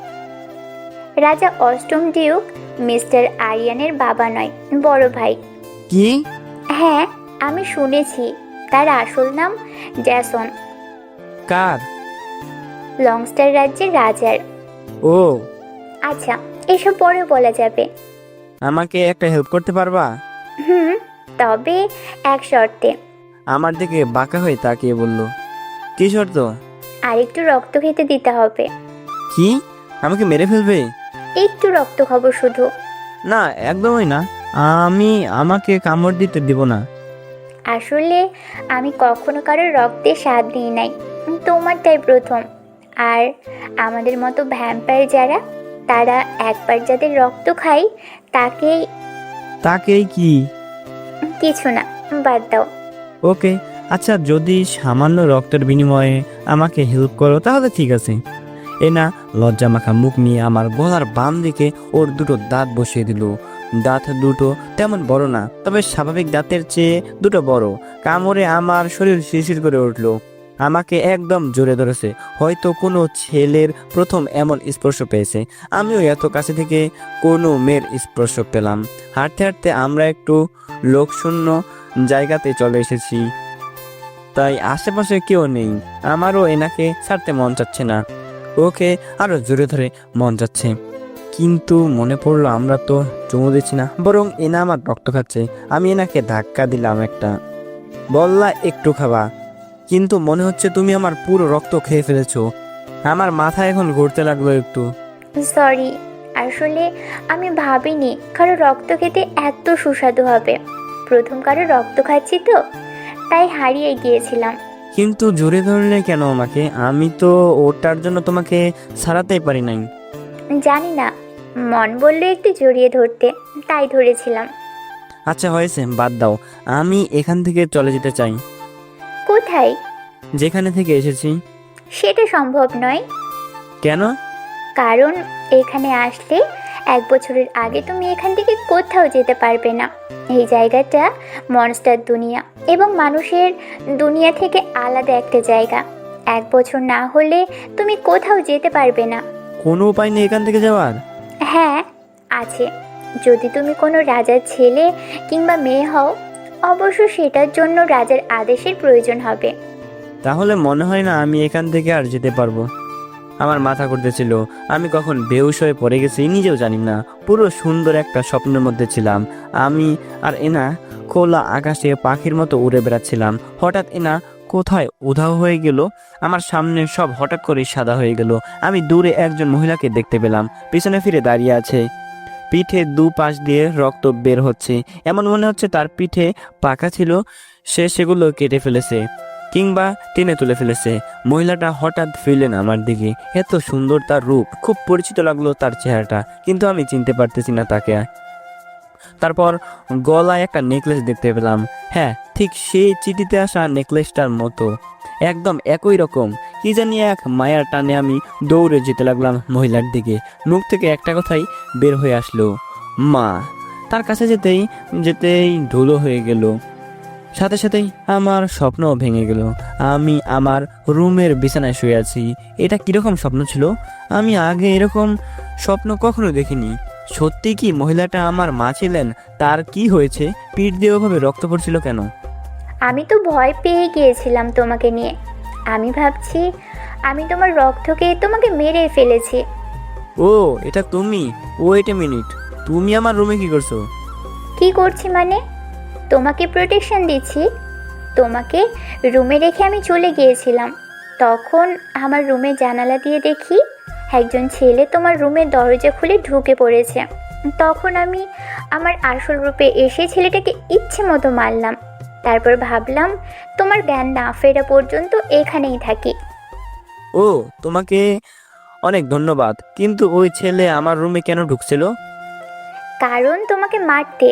রাজা অষ্টম ডিউক মিস্টার আরিয়ানের বাবা নয়, বড় ভাই। কি? হ্যাঁ, আমি শুনেছি। তার আসল নাম জ্যাসন, কার? লংস্টার রাজ্যের রাজার। ও, আচ্ছা, এসব পরে বলা যাবে। আমাকে একটা হেল্প করতে পারবা? তবে এক শর্তে। আমার দিকে বাঁকা হয়ে তাকিয়ে বলল, কি শর্ত? আর একটু রক্ত খেতে দিতে হবে। কি? আমাকে মেরে ফেলবে? একটু রক্ত খাবো শুধু। না, একদমই না। আমাকে কামড় দিতে দিব না। আসলে আমি কখনো কারোর রক্তে স্বাদ নিই নাই, তোমারটাই প্রথম। আর আমাদের মতো ভ্যাম্পায়ার যারা, তারা একবার যাদের রক্ত খায় তাকেই কি? কিছু না, বাদ দাও। ওকে, আচ্ছা, যদি সামান্য রক্তের বিনিময়ে আমাকে হেল্প করো তাহলে ঠিক আছে। এনা লজ্জা মাখা মুখ নিয়ে আমার গলার বাম দিকে ওর দুটো দাঁত বসিয়ে দিল। দাঁত দুটো তেমন বড় না, তবে স্বাভাবিক দাঁতের চেয়ে দুটো বড়। কামড়ে আমার শরীর শিরশির করে উঠলো। আমাকে একদম জোরে ধরেছে, হয়তো কোনো ছেলের প্রথম এমন স্পর্শ পেয়েছে। আমিও এত কাছে থেকে কোনো মেয়ের স্পর্শ পেলাম। হাঁটতে হাঁটতে আমরা একটু লোকশূন্য জায়গাতে চলে এসেছি, তাই আশেপাশে কেউ নেই। আমারও এনাকে ছাড়তে মন চাচ্ছে না, ওকে আরো জোরে ধরে মন যাচ্ছে। কিন্তু মনে পড়লো আমরা তো চুমু দিচ্ছি না, বরং এনা আমার রক্ত খাচ্ছে। আমি এনাকে ধাক্কা দিলাম একটা। বললা একটু খাবা, কিন্তু মনে হচ্ছে তুমি আমার পুরো রক্ত খেয়ে ফেলেছো। আমার মাথা এখন ঘুরতে লাগলো একটু। সরি, আসলে আমি ভাবিনি কারো রক্ত খেতে এত সুস্বাদু হবে। প্রথম কারো রক্ত খাচ্ছি তো, তাই হারিয়ে গিয়েছিলাম। কিন্তু জোরে ধরলে কেন আমাকে? আমি তো ওটার জন্য তোমাকে ছাড়াতেই পারি নাই। জানি না, মন বললো একটু জড়িয়ে ধরতে, তাই ধরেছিলাম। আচ্ছা হয়েছে, বাদ দাও। আমি এখান থেকে চলে যেতে চাই। কোথায়? যেখানে থেকে এসেছি। সেটা সম্ভব নয়। কেন? কারণ এখানে আসলে 1 বছরের আগে তুমি এখান থেকে কোথাও যেতে পারবে না। এই জায়গাটা মনস্টার দুনিয়া এবং মানুষের দুনিয়া থেকে আলাদা একটা জায়গা। 1 বছর না হলে তুমি কোথাও যেতে পারবে না। কোনো উপায় নেই এখান থেকে যাওয়ার? হ্যাঁ আছে, যদি তুমি কোনো রাজার ছেলে কিংবা মেয়ে হও, অবশ্য সেটার জন্য রাজার আদেশের প্রয়োজন হবে। তাহলে মনে হয় না আমি এখান থেকে আর যেতে পারবো। আমার মাথা করতেছিল, আমি কখন বেহুশ হয়ে পড়ে গেছি নিজেও জানি না। পুরো সুন্দর একটা স্বপ্নের মধ্যে ছিলাম। আমি আর এনা খোলা আকাশে পাখির মতো উড়ে বেড়াচ্ছিলাম। হঠাৎ এনা কোথায় উধাও হয়ে গেল। আমার সামনে সব হঠাৎ করে সাদা হয়ে গেল। আমি দূরে একজন মহিলাকে দেখতে পেলাম, পিছনে ফিরে দাঁড়িয়ে আছে। পিঠে দুপাশ দিয়ে রক্ত বের হচ্ছে। এমন মনে হচ্ছে তার পিঠে পাকা ছিল, সে সেগুলো কেটে ফেলেছে কিংবা টেনে তুলে ফেলেছে। মহিলাটা হঠাৎ ফিরলেন আমার দিকে। এত সুন্দর তার রূপ, খুব পরিচিত লাগলো তার চেহারাটা, কিন্তু আমি চিনতে পারতেছি না তাকে। তারপর গলায় একটা নেকলেস দেখতে পেলাম। হ্যাঁ, ঠিক সেই চিঠিতে আসা নেকলেসটার মতো, একদম একই রকম। কি জানি এক মায়ার টানে আমি দৌড়ে যেতে লাগলাম মহিলার দিকে। মুখ থেকে একটা কথাই বের হয়ে আসলো, মা। তার কাছে যেতেই যেতেই ধুলো হয়ে গেল। সাথে সাথেই আমার স্বপ্নও ভেঙে গেল। আমি আমার রুমের বিছানায় শুয়ে আছি। এটা কিরকম স্বপ্ন ছিল? আমি আগে এরকম স্বপ্ন কখনো দেখিনি। সত্যি কি মহিলাটা আমার মা ছিলেন? তার কি হয়েছে? পিঠ দিয়ে ওভাবে রক্ত পড়ছিল কেন? আমি তো ভয় পেয়ে গিয়েছিলাম তোমাকে নিয়ে। আমি ভাবছি আমি তোমার রক্তকে তোমাকে মেরে ফেলেছি। ও, এটা তুমি? ওয়েট এ মিনিট, তুমি আমার রুমে কি করছো? কি করছি মানে? তোমাকে প্রোটেকশন দিচ্ছি। তোমাকে রুমে রেখে আমি চলে গিয়েছিলাম। তখন আমার রুমে জানালা দিয়ে দেখি একজন ছেলে তোমার রুমের দরজা খুলে ঢুকে পড়েছে। তখন আমি আমার আসল রূপে এসে ছেলেটাকে ইচ্ছে মতো মারলাম। তারপর ভাবলাম তোমার জ্ঞান না ফেরা পর্যন্ত এখানেই থাকি। ও, তোমাকে অনেক ধন্যবাদ। কিন্তু ওই ছেলে আমার রুমে কেন ঢুকছিল? কারণ তোমাকে মারতে।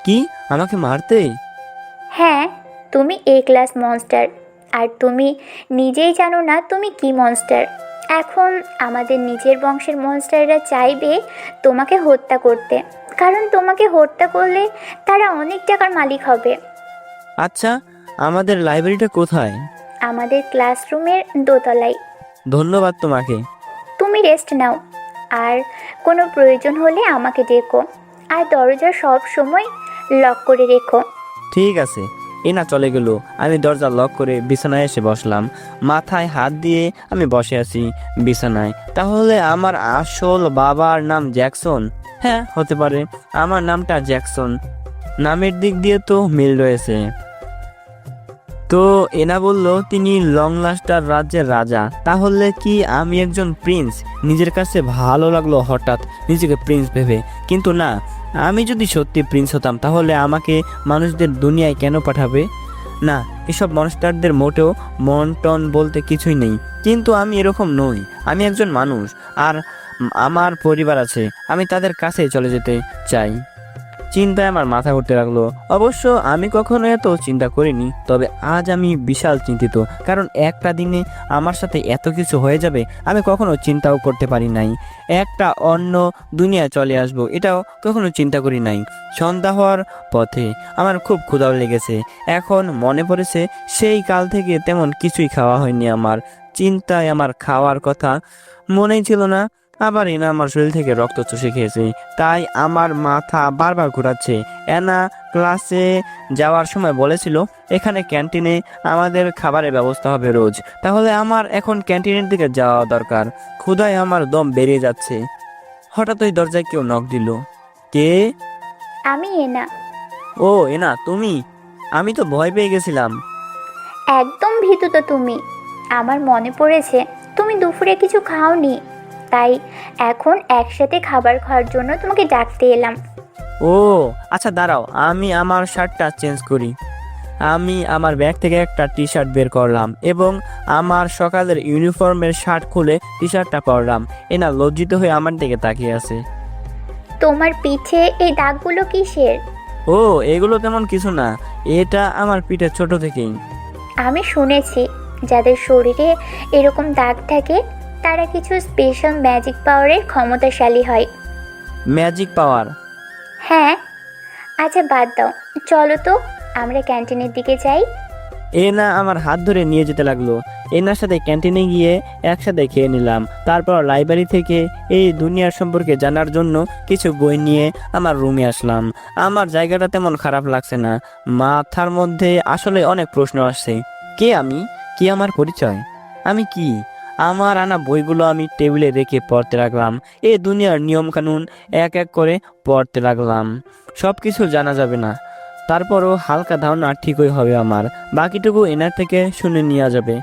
কি, আমাকে মারতে? হ্যাঁ, তুমি A ক্লাস মনস্টার, আর তুমি নিজেই জানো না তুমি কি মনস্টার। এখন আমাদের নিজের বংশের মনস্টাররা চাইবে তোমাকে হত্যা করতে, কারণ তোমাকে হত্যা করলে তারা অনেক টাকার মালিক হবে। আচ্ছা, আমাদের লাইব্রেরিটা কোথায়? আমাদের ক্লাসরুমের দোতলায়। ধন্যবাদ তোমাকে। তুমি রেস্ট নাও, আর কোনো প্রয়োজন হলে আমাকে ডেকো, আর দরজা সব সময় লক করে রেখো। ঠিক আছে। এনা চলে গেল। আমি দরজা লক করে বিছানায় এসে বসলাম। মাথায় হাত দিয়ে আমি বসে আছি বিছানায়। তাহলে আমার আসল বাবার নাম জ্যাকসন? হ্যাঁ, হতে পারে। আমার নামটা জ্যাকসন, নামের দিক দিয়ে তো মিল রয়েছে। তো এনা বলল তিনি লং লাস্টার রাজ্যের রাজা। তাহলে কি আমি একজন প্রিন্স? নিজের কাছে ভালো লাগলো হঠাৎ নিজেকে প্রিন্স ভেবে। কিন্তু না, আমি যদি সত্যি প্রিন্স হতাম তাহলে আমাকে মানুষদের দুনিয়ায় কেন পাঠাবে? না, এসব মনস্টারদের মোটেও মন টন বলতে কিছুই নেই। কিন্তু আমি এরকম নই। আমি একজন মানুষ, আর আমার পরিবার আছে। আমি তাদের কাছে চলে যেতে চাই। চিন্তায় আমার মাথা ঘুরতে লাগলো। অবশ্য আমি কখনো এত চিন্তা করিনি, তবে আজ আমি বিশাল চিন্তিত। কারণ একটা দিনে আমার সাথে এত কিছু হয়ে যাবে আমি কখনো চিন্তাও করতে পারি নাই। একটা অন্য দুনিয়া চলে আসবো এটাও কখনো চিন্তা করি নাই। সন্ধ্যা হওয়ার পথে আমার খুব ক্ষুধাও লেগেছে। এখন মনে পড়েছে সেই কাল থেকে তেমন কিছুই খাওয়া হয়নি আমার। চিন্তায় আমার খাওয়ার কথা মনেই ছিল না। আবার এনা আমার শরীর থেকে রক্ত চুষে খেয়েছে, তাই আমার মাথা বারবার ঘোরাচ্ছে। এনা ক্লাসে যাওয়ার সময় বলেছিল এখানে ক্যান্টিনে আমাদের খাবারের ব্যবস্থা হবে রোজ। তাহলে আমার এখন ক্যান্টিনের দিকে যাওয়া দরকার। ক্ষুধায় আমার দম বেরিয়ে যাচ্ছে। হঠাৎ ওই দরজায় কেউ নক দিল। কে? আমি এনা। ও এনা, তুমি? আমি তো ভয় পেয়ে গেছিলাম। একদম ভীতু তো তুমি। আমার মনে পড়েছে তুমি দুপুরে কিছু খাওনি, তাই এখন একসাথে খাবার খাওয়ার জন্য তোমাকে ডাকতে এলাম। ও আচ্ছা, দাঁড়াও, আমি আমার শার্টটা চেঞ্জ করি। আমি আমার ব্যাগ থেকে একটা টি শার্ট বের করলাম এবং আমার সকালের ইউনিফর্মের শার্ট খুলে টি শার্টটা পরলাম। এনা লজ্জিত হয়ে আমার দিকে তাকিয়ে আছে। তোমার পিঠে এই দাগগুলো কিসের? ও, এগুলো তেমন কিছু না, এটা আমার পিঠে ছোট থেকেই। আমি শুনেছি যাদের শরীরে এরকম দাগ থাকে তারা কিছু স্পেশাল ম্যাজিক পাওয়ারের ক্ষমতাশালী হয়। ম্যাজিক পাওয়ার। হ্যাঁ, আচ্ছা বাদ দাও, চলো তো আমরা ক্যান্টিনের দিকে যাই। এনা আমার হাত ধরে নিয়ে যেতে লাগলো। এনার সাথে ক্যান্টিনে গিয়ে একসাথে খেয়ে নিলাম। তারপর লাইব্রেরি থেকে এই দুনিয়ার সম্পর্কে জানার জন্য কিছু বই নিয়ে আমার রুমে আসলাম। আমার জায়গাটা তেমন খারাপ লাগছে না, মাথার মধ্যে আসলে অনেক প্রশ্ন আসছে। কে আমি? কি আমার পরিচয়? আমি কি? আমার আনা বইগুলো আমি টেবিলে রেখে পড়তে লাগলাম। এই দুনিয়ার নিয়মকানুন এক এক করে পড়তে লাগলাম। সব কিছু জানা যাবে না, তারপরও হালকা ধারণা ঠিকই হবে আমার। বাকিটুকু এনার থেকে শুনে নেওয়া যাবে।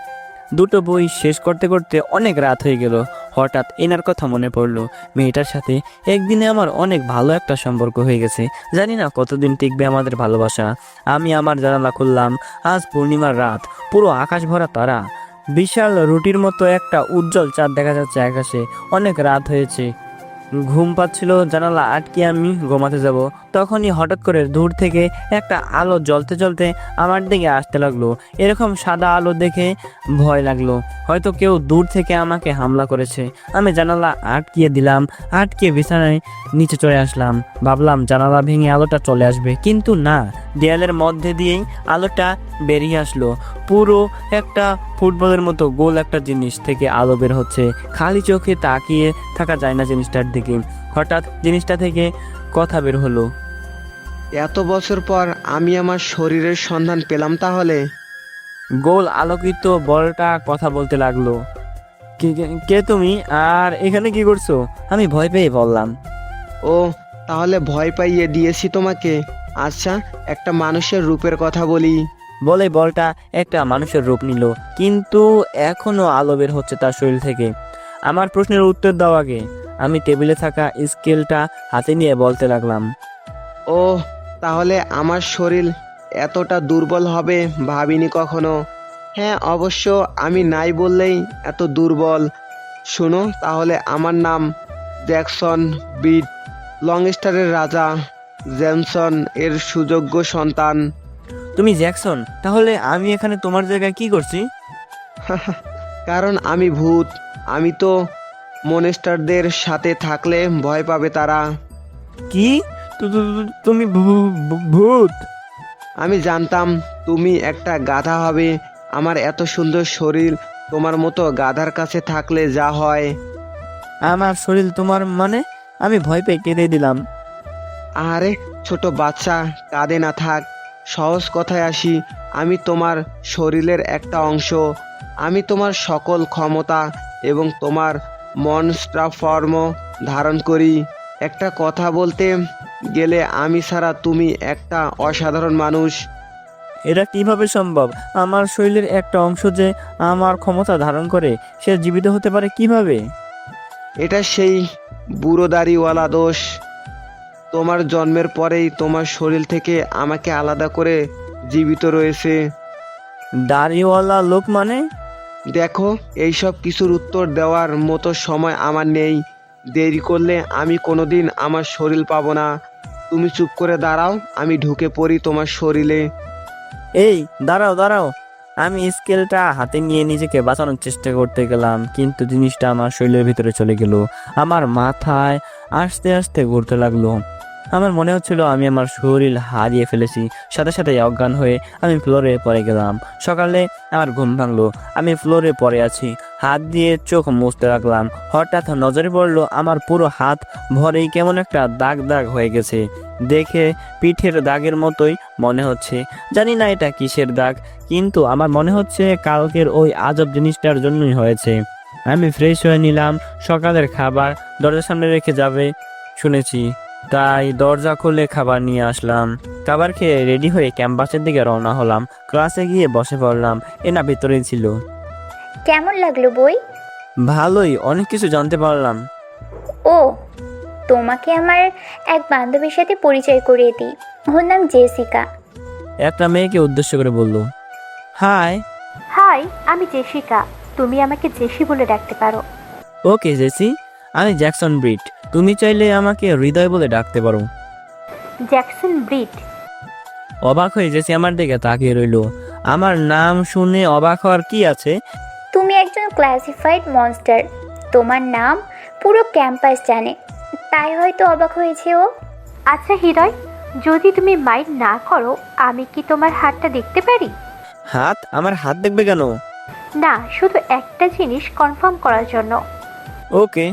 দুটো বই শেষ করতে করতে অনেক রাত হয়ে গেল। হঠাৎ এনার কথা মনে পড়লো। মেয়েটার সাথে একদিনে আমার অনেক ভালো একটা সম্পর্ক হয়ে গেছে। জানি না কতদিন টিকবে আমাদের ভালোবাসা। আমি আমার জানালা খুললাম। আজ পূর্ণিমার রাত, পুরো আকাশ ভরা তারা। বিশাল রুটির মতো একটা উজ্জ্বল চাঁদ দেখা যাচ্ছে আকাশে। অনেক রাত হয়েছে, ঘুম পাচ্ছিল। জানালা আটকে আমি ঘুমাতে যাব, তখনই হঠাৎ করে দূর থেকে একটা আলো জ্বলতে জ্বলতে আমার দিকে আসতে লাগলো। এরকম সাদা আলো দেখে ভয় লাগলো, হয়তো কেউ দূর থেকে আমাকে হামলা করেছে। আমি জানালা আটকিয়ে দিলাম, আটকে বিছানায় নিচে চলে আসলাম। ভাবলাম জানালা ভেঙে আলোটা চলে আসবে, কিন্তু না, দেয়ালের মধ্যে দিয়েই আলোটা বেরিয়ে আসলো। পুরো একটা ফুটবলের মতো গোল একটা জিনিস থেকে আলো বের হচ্ছে। খালি চোখে তাকিয়ে থাকা যায় না জিনিসটার দিকে। হঠাৎ জিনিসটা থেকে কথা বের হলো। এত বছর পর আমি আমার শরীরের সন্ধান পেলাম তাহলে। গোল আলোকিত বলটা কথা বলতে লাগলো। কে তুমি, আর এখানে কি করছো? আমি ভয় পেয়ে বললাম। ও, তাহলে ভয় পাইয়ে দিয়েছি তোমাকে। আচ্ছা, একটা মানুষের রূপের কথা বলি। বলে বলটা একটা মানুষের রূপ নিল, কিন্তু এখনো আলো বের হচ্ছে তার শরীর থেকে। আমার প্রশ্নের উত্তর দাও আগে। আমি টেবিলে থাকা স্কেলটা হাতে নিয়ে বলতে লাগলাম। ও, তাহলে আমার শরীর এতটা দুর্বল হবে ভাবিনি কখনো। হ্যাঁ, অবশ্য আমি নাই বললেই এত দুর্বল। শোনো তাহলে, আমার নাম জ্যাকসন ব্রিট, লংস্টারের রাজা, জেমসন এর সুযোগ্য সন্তান। তুমি জ্যাকসন? তাহলে আমি এখানে তোমার জায়গায় কি করছি? কারণ আমি ভূত। আমি তো মনেস্টারদের সাথে থাকলে ভয় পাবে তারা। কি? তুমি ভূত? আমি জানতাম তুমি একটা গাধা হবে। আমার এত সুন্দর শরীর তোমার মতো গাধার কাছে থাকলে যা হয়। আমার শরীর তোমার মানে? আমি ভয় পেয়ে কেঁদে দিলাম। আরে ছোট বাচ্চা, কাঁদে না, থাক। সহজ কথায় আসি, আমি তোমার শরীরের একটা অংশ। আমি তোমার সকল ক্ষমতা এবং তোমার মনস্টার ফর্ম ধারণ করি। একটা কথা বলতে গেলে আমি ছাড়া তুমি একটা অসাধারণ মানুষ। এটা কিভাবে সম্ভব? আমার শরীরের একটা অংশ যে আমার ক্ষমতা ধারণ করে, সে জীবিত হতে পারে কিভাবে? এটা সেই বুড়ো দাড়িওয়ালা দোষ। তোমার জন্মের পরেই তোমার শরীর থেকে আমাকে আলাদা করে জীবিত রয়েছে। দাড়িওয়ালা লোক মানে? দেখো, এইসব কিছুর উত্তর দেওয়ার মতো সময় আমার নেই। দেরি করলে আমি কোনোদিন আমার শরীর পাবো না। তুমি চুপ করে দাঁড়াও, আমি ঢুকে পড়ি তোমার শরীরে। এই দাঁড়াও দাঁড়াও। আমি স্কেলটা হাতে নিয়ে নিজেকে বাঁচানোর চেষ্টা করতে গেলাম, কিন্তু জিনিসটা আমার শরীরের ভিতরে চলে গেল। আমার মাথায় আস্তে আস্তে ঘুরতে লাগলো। আমার মনে হচ্ছিল আমি আমার শরীর হারিয়ে ফেলেছি। সাথে সাথে অজ্ঞান হয়ে আমি ফ্লোরে পড়ে গেলাম। সকালে আমার ঘুম ভাঙলো, আমি ফ্লোরে পড়ে আছি। হাত দিয়ে চোখ মুছতে লাগলাম। হঠাৎ নজরে পড়লো আমার পুরো হাত ভরেই কেমন একটা দাগ দাগ হয়ে গেছে। দেখে পিঠের দাগের মতোই মনে হচ্ছে। জানি না এটা কিসের দাগ, কিন্তু আমার মনে হচ্ছে কালকের ওই আজব জিনিসটার জন্যই হয়েছে। আমি ফ্রেশ হয়ে নিলাম। সকালের খাবার দরজার সামনে রেখে যাবে শুনেছি, তাই দরজা খুলে খাবার নিয়ে আসলাম। খাবার খেয়ে রেডি হয়ে ক্যাম্পাসের দিকে রওনা হলাম। ক্লাসে গিয়ে বসে পড়লাম। এনা ভিতরেই ছিল। কেমন লাগলো বই? ভালোই, অনেক কিছু জানতে পারলাম। ও, তোমাকে আমার এক বান্ধবীর সাথে পরিচয় করিয়ে দিই। ওর নাম জেসিকা। একটা মেয়েকে উদ্দেশ্য করে বলল। হাই। হাই, আমি জেসিকা। তুমি আমাকে জেসি বলে ডাকতে পারো। ওকে জেসি, আমি জ্যাকসন ব্রিট। তুমি চাইলে আমাকে হৃদয় বলে ডাকতে পারো। জ্যাকসন ব্রিট? অবাক হয়ে জেসি আমার দিকে তাকিয়ে রইল। আমার নাম শুনে অবাক হওয়ার কি আছে? তুমি একজন ক্লাসিফাইড মনস্টার। তোমার নাম পুরো ক্যাম্পাস জানে। তাই হয়তো অবাক হয়েছে ও। আচ্ছা হৃদয়, যদি তুমি মাইন্ড না করো, আমি কি তোমার হাতটা দেখতে পারি? হাত? আমার হাত দেখবে কেন? না, শুধু একটা জিনিস কনফার্ম করার জন্য। ওকে।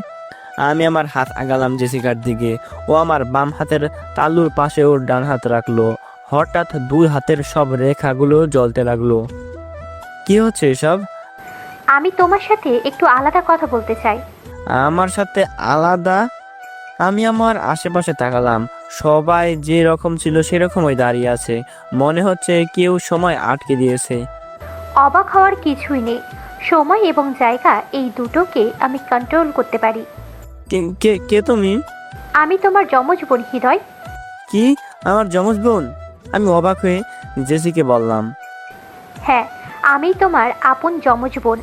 আমি আমার হাত আগালাম জেসিকার দিকে। ও আমার বাম হাতের তালুর পাশে ওর ডান হাত রাখলো। হঠাৎ দুই হাতের সব রেখাগুলো জ্বলতে লাগলো। কি হচ্ছে এসব? আমি তোমার সাথে একটু আলাদা কথা বলতে চাই। আমার সাথে আলাদা? আমি আমার আশেপাশে তাকালাম। সবাই যে রকম ছিল সেরকমই দাঁড়িয়ে আছে। মনে হচ্ছে কেউ সময় আটকে দিয়েছে। অবাক হওয়ার কিছুই নেই। সময় এবং জায়গা এই দুটোকে আমি কন্ট্রোল করতে পারি। কে কে তুমি? আমি তোমার যমজ বোন হৃদয়। কি? আমার যমজ বোন? আমি অবাক হয়ে জেসিকে বললাম, হ্যাঁ, আমি তোমার আপন যমজ বোন।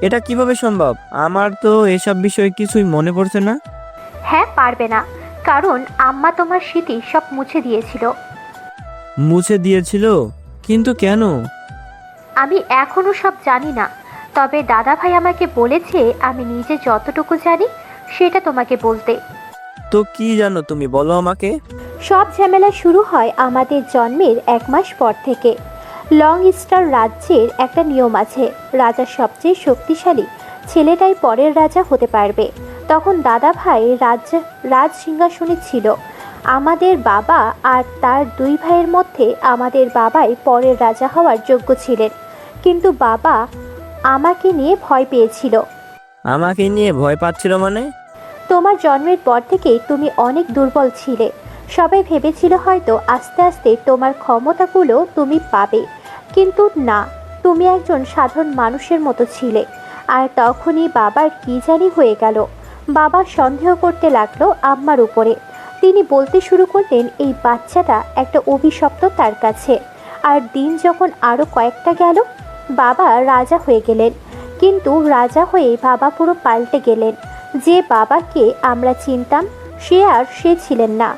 এটা কিভাবে সম্ভব? আমার তো এসব বিষয়ে কিছুই মনে পড়ছে না। হ্যাঁ, পারবে না, কারণ আম্মা তোমার স্মৃতি সব মুছে দিয়েছিল। মুছে দিয়েছিল? কিন্তু কেন? আমি এখনো সব জানি না, তবে দাদা ভাই আমাকে বলেছে আমি নিজে যতটুকু জানি সেটা তোমাকে বলতে। তো কি জানো তুমি, বলো আমাকে। সব ঝামেলা শুরু হয় আমাদের জন্মের 1 মাস পর থেকে। লং স্টার রাজ্যের একটা নিয়ম আছে, রাজার সবচেয়ে শক্তিশালী ছেলেটাই পরের রাজা হতে পারবে। তখন দাদা ভাই রাজ সিংহাসনে ছিল। আমাদের বাবা আর তার 2 ভাইয়ের মধ্যে আমাদের বাবাই পরের রাজা হওয়ার যোগ্য ছিলেন, কিন্তু বাবা আমাকে নিয়ে ভয় পেয়েছিল। আমাকে নিয়ে ভয় পাচ্ছিল মানে? তোমার জন্মের পর থেকেই তুমি অনেক দুর্বল ছিলে। সবাই ভেবেছিল হয়তো আস্তে আস্তে তোমার ক্ষমতাগুলো তুমি পাবে, কিন্তু না, তুমি একজন সাধারণ মানুষের মতো ছিলে। আর তখনই বাবার কি জানি হয়ে গেল। বাবা সন্দেহ করতে লাগলো আম্মার উপরে। তিনি বলতে শুরু করলেন এই বাচ্চাটা একটা অভিশপ্ত তার কাছে। আর দিন যখন আরও কয়েকটা গেল, বাবা রাজা হয়ে গেলেন। কিন্তু রাজা হয়ে বাবা পুরো পাল্টে গেলেন। যে বাবাকে আমরা চিনতাম সে ছিলেন না।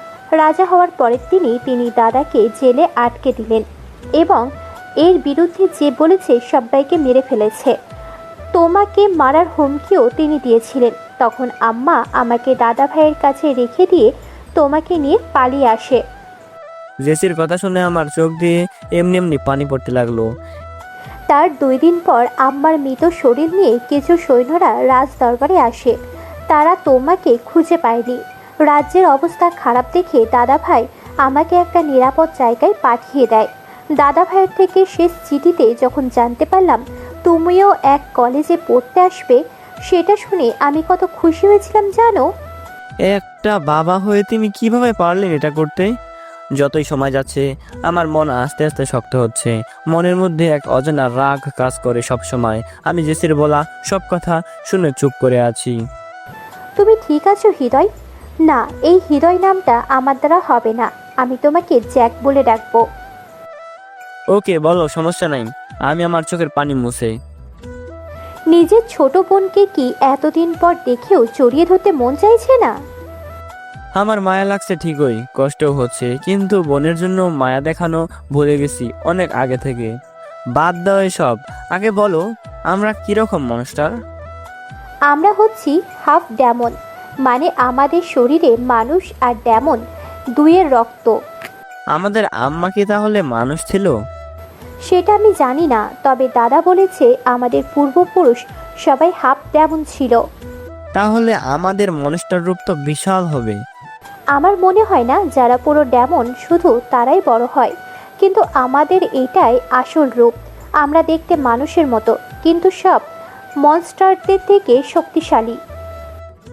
রাজা হওয়ার পরের তিনি দাদাকে জেলে আটকে দিলেন এবং এর বিরুদ্ধে যে বলেছে সবাইকে মেরে ফেলেছে। তোমাকে মারার হুমকিও তিনি দিয়েছিলেন। তখন আম্মা আমাকে দাদা ভাইয়ের কাছে রেখে দিয়ে তোমাকে নিয়ে পালিয়ে আসে। জেসির কথা শুনে আমার চোখ দিয়ে এমনি এমনি পানি পড়তে লাগলো। তার 2 দিন পর আম্মার মৃত শরীর নিয়ে কিছু সৈন্যরা রাজ দরবারে আসে। তারা তোমাকে খুঁজে পায়নি। রাজ্যের অবস্থা খারাপ দেখে দাদা ভাই আমাকে একটা নিরাপদ জায়গায় পাঠিয়ে দেয়। দাদা ভাইয়ের থেকে শেষ চিঠিতে যখন জানতে পারলাম তুমিও এক কলেজে পড়তে আসবে, সেটা শুনে আমি কত খুশি হয়েছিলাম জানো। একটা বাবা হয়ে তুমি কিভাবে পারলেন এটা করতে? যতই সময় যাচ্ছে আমার মন আস্তে আস্তে শক্ত হচ্ছে। মনের মধ্যে এক অজানা রাগ কাজ করে সব সময়। আমি জেসির বলা সব কথা শুনে চুপ করে আছি। তুমি ঠিক আছো হৃদয়? না, এই হৃদয় নামটা আমার দ্বারা হবে না। আমি তোমাকে জ্যাক বলে ডাকবো। ওকে, বলো, সমস্যা নাই। আমি আমার চোখের পানি মুছে। নিজের ছোট বোনকে কি এতদিন পর দেখেও জড়িয়ে ধরতে মন চাইছে না? আমার মায়া লাগছে ঠিকই, কষ্টও হচ্ছে, কিন্তু বোনের জন্য মায়া দেখানো ভুলে গেছি অনেক আগে থেকে। বাদ দাও এসব। আগে বলো, আমরা কিরকম মনস্টার? আমরা হচ্ছি হাফ ডেমন, মানে আমাদের শরীরে মানুষ আর ডেমন দুইয়ের রক্ত। আমাদের আম্মা কি তাহলে মানুষ ছিল? সেটা আমি জানি না, তবে দাদা বলেছে আমাদের পূর্বপুরুষ সবাই হাফ ডেমন ছিল। তাহলে আমাদের মনস্টার রূপ তো বিশাল হবে। আমার মনে হয় না যারা পুরো ডেমন শুধু তারাই বড় হয়, কিন্তু আমাদের এটাই আসল রূপ। আমরা দেখতে মানুষের মতো, কিন্তু সব মনস্টারদের থেকে শক্তিশালী।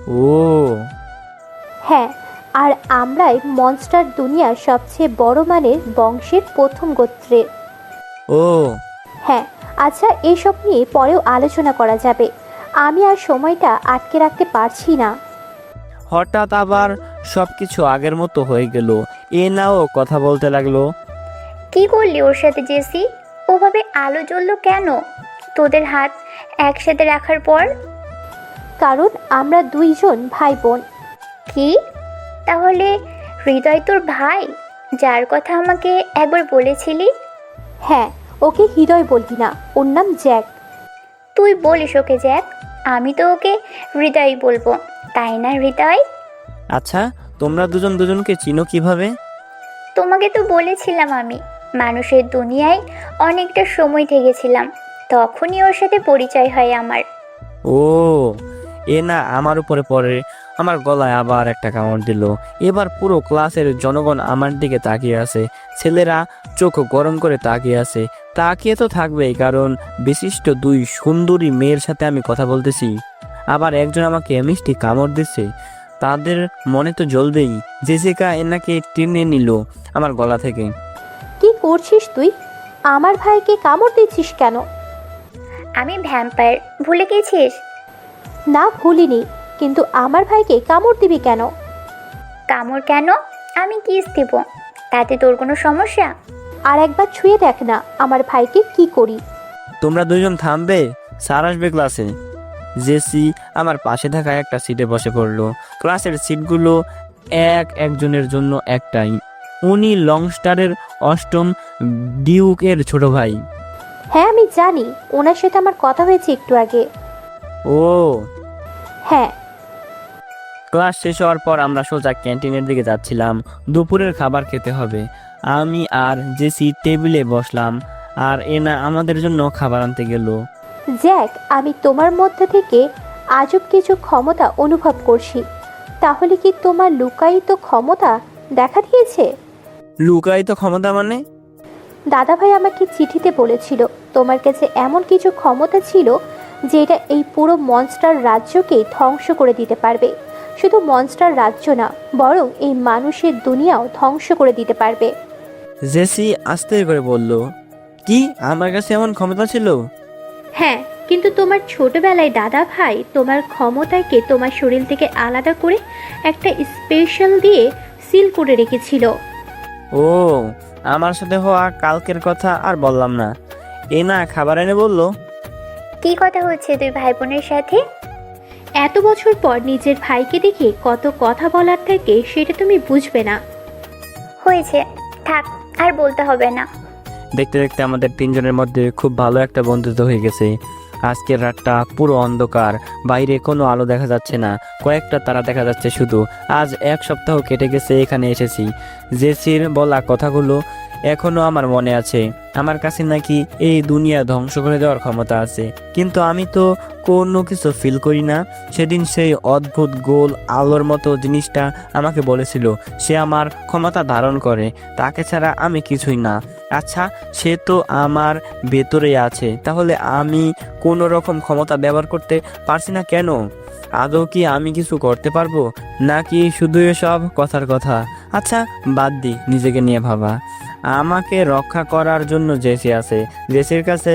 ও, হ্যাঁ, আর আমরাই মনস্টার দুনিয়ার সবচেয়ে বড় মানের বংশের প্রথম গোত্রের। ও, হ্যাঁ, আচ্ছা, এসব নিয়ে পরেও আলোচনা করা যাবে। আমি আর সময়টা আটকে রাখতে পারছি না। হঠাৎ আবার সবকিছু আগের মতো হয়ে গেল। এ নাও কথা বলতে লাগলো। কি করলি ওর সাথে জেসি? ওভাবে আলো জ্বললো কেন তোদের হাত একসাথে রাখার পর? কারণ আমরা 2 জন ভাই বোন। কি? তাহলে হৃদয় তোর ভাই, যার কথা আমাকে একবার বলেছিলি? হ্যাঁ, ওকে হৃদয় বলবি না, ওর নাম জ্যাক। তুই বলিস ওকে জ্যাক, আমি তো ওকে হৃদয় বলবো, তাই না হৃদয়? আচ্ছা, তোমরা দুজন দুজনকে চিনো কিভাবে? তোমাকে তো বলেছিলাম আমি মানুষের দুনিয়ায় অনেকটা সময় থেকেছিলাম, তখনই ওর সাথে পরিচয় হয় আমার। ও, এ না আমার উপরে পড়ে। আমার গলায় আবার একটা কামড় দিল। এবার পুরো ক্লাসের জনগণ আমার দিকে তাকিয়ে আছে। ছেলেরা চোখ গরম করে তাকিয়ে আছে। তাকিয়ে তো থাকবেই, কারণ বিশিষ্ট দুই সুন্দরী মেয়ের সাথে আমি কথা বলতেছি। আবার একজন আমাকে মিষ্টি কামড় দিচ্ছে। তাদের মনে তো জ্বলবেই। জেসিকা এনাকে টেনে নিল আমার গলা থেকে। কি করছিস তুই? আমার ভাইকে কামড় দিচ্ছিস কেন? আমি ভ্যাম্পায়ার, ভুলে গেছিস? না ভুলিনি, কিন্তু আমার ভাইকে কামড় দিবি কেন? কামড় কেন? আমি কিস দেব, তাতে তোর কোনো সমস্যা? আর একবার ছুঁয়ে দেখ না আমার ভাইকে কি করি। তোমরা দুজন থামবে, স্যার আসবে ক্লাসে। জেসি আমার পাশে থাকা একটা সিটে বসে পড়লো। ক্লাসের সিটগুলো একজনের জন্য একটাই। উনি লংস্টারের অষ্টম ডিউকের ছোট ভাই। হ্যাঁ আমি জানি, ওনার সাথে আমার কথা হয়েছে একটু আগে। ও, হ্যাঁ। ক্লাস শেষ হওয়ার পর আমরা সোজা ক্যান্টিনের দিকে যাচ্ছিলাম। দুপুরের খাবার খেতে হবে। আমি আর জেসি টেবিলে বসলাম, আর এনা আমাদের জন্য খাবার আনতে গেল। জ্যাক, আমি তোমার মধ্যে থেকে আজব কিছু ক্ষমতা অনুভব করছি। তাহলে কি তোমার লুকায়িত ক্ষমতা দেখা দিয়েছে? লুকায়িত ক্ষমতা মানে? দাদাভাই আমাকে চিঠিতে বলেছিল তোমার কাছে এমন কিছু ক্ষমতা ছিল যেটা এই পুরো মনস্টার রাজ্যকে ধ্বংস করে দিতে পারবে। শুধু মনস্টার রাজ্য না, বরং এই মানুষের দুনিয়াও ধ্বংস করে দিতে পারবে। জেসি আস্তে করে বলল, কি আমার কাছে এমন ক্ষমতা ছিল? হ্যাঁ, কিন্তু তোমার ছোটবেলায় দাদা ভাই তোমার ক্ষমতাকে তোমার শরীর থেকে আলাদা করে একটা স্পেশাল দিয়ে সিল করে রেখেছিল। ও, আমার সাথে হওয়া কালকের কথা আর বললাম না। এনা খাবার এনে বলল, কি কথা হচ্ছে তুই ভাই বোনের সাথে? এত বছর পর নিজের ভাইকে দেখে কত কথা বলার থেকে সেটা তুমি বুঝবে না। হয়েছে, থাক, আর বলতে হবে না। দেখতে দেখতে আমাদের তিনজনের মধ্যে খুব ভালো একটা বন্ধুত্ব হয়ে গেছে। আজকের রাতটা পুরো অন্ধকার, বাইরে কোনো আলো দেখা যাচ্ছে না, কয়েকটা তারা দেখা যাচ্ছে শুধু। আজ এক সপ্তাহ কেটে গেছে এখানে এসেছি। জেসির বলা কথাগুলো এখনো আমার মনে আছে। আমার কাছে নাকি এই দুনিয়া ধ্বংস করে দেওয়ার ক্ষমতা আছে, কিন্তু আমি তো কোনো কিছু ফিল করি না। সেদিন সেই অদ্ভুত গোল আলোর মতো জিনিসটা আমাকে বলেছিল সে আমার ক্ষমতা ধারণ করে, তাকে ছাড়া আমি কিছুই না। আচ্ছা, সে তো আমার ভেতরেই আছে, তাহলে আমি কোনো রকম ক্ষমতা ব্যবহার করতে পারছি না কেন? আদৌ কি আমি কিছু করতে পারবো, নাকি শুধু এসব কথার কথা? আচ্ছা, বাদ দি নিজেকে নিয়ে ভাবা। আমাকে রক্ষা করার জন্য জেসি আছে। জেসির কাছে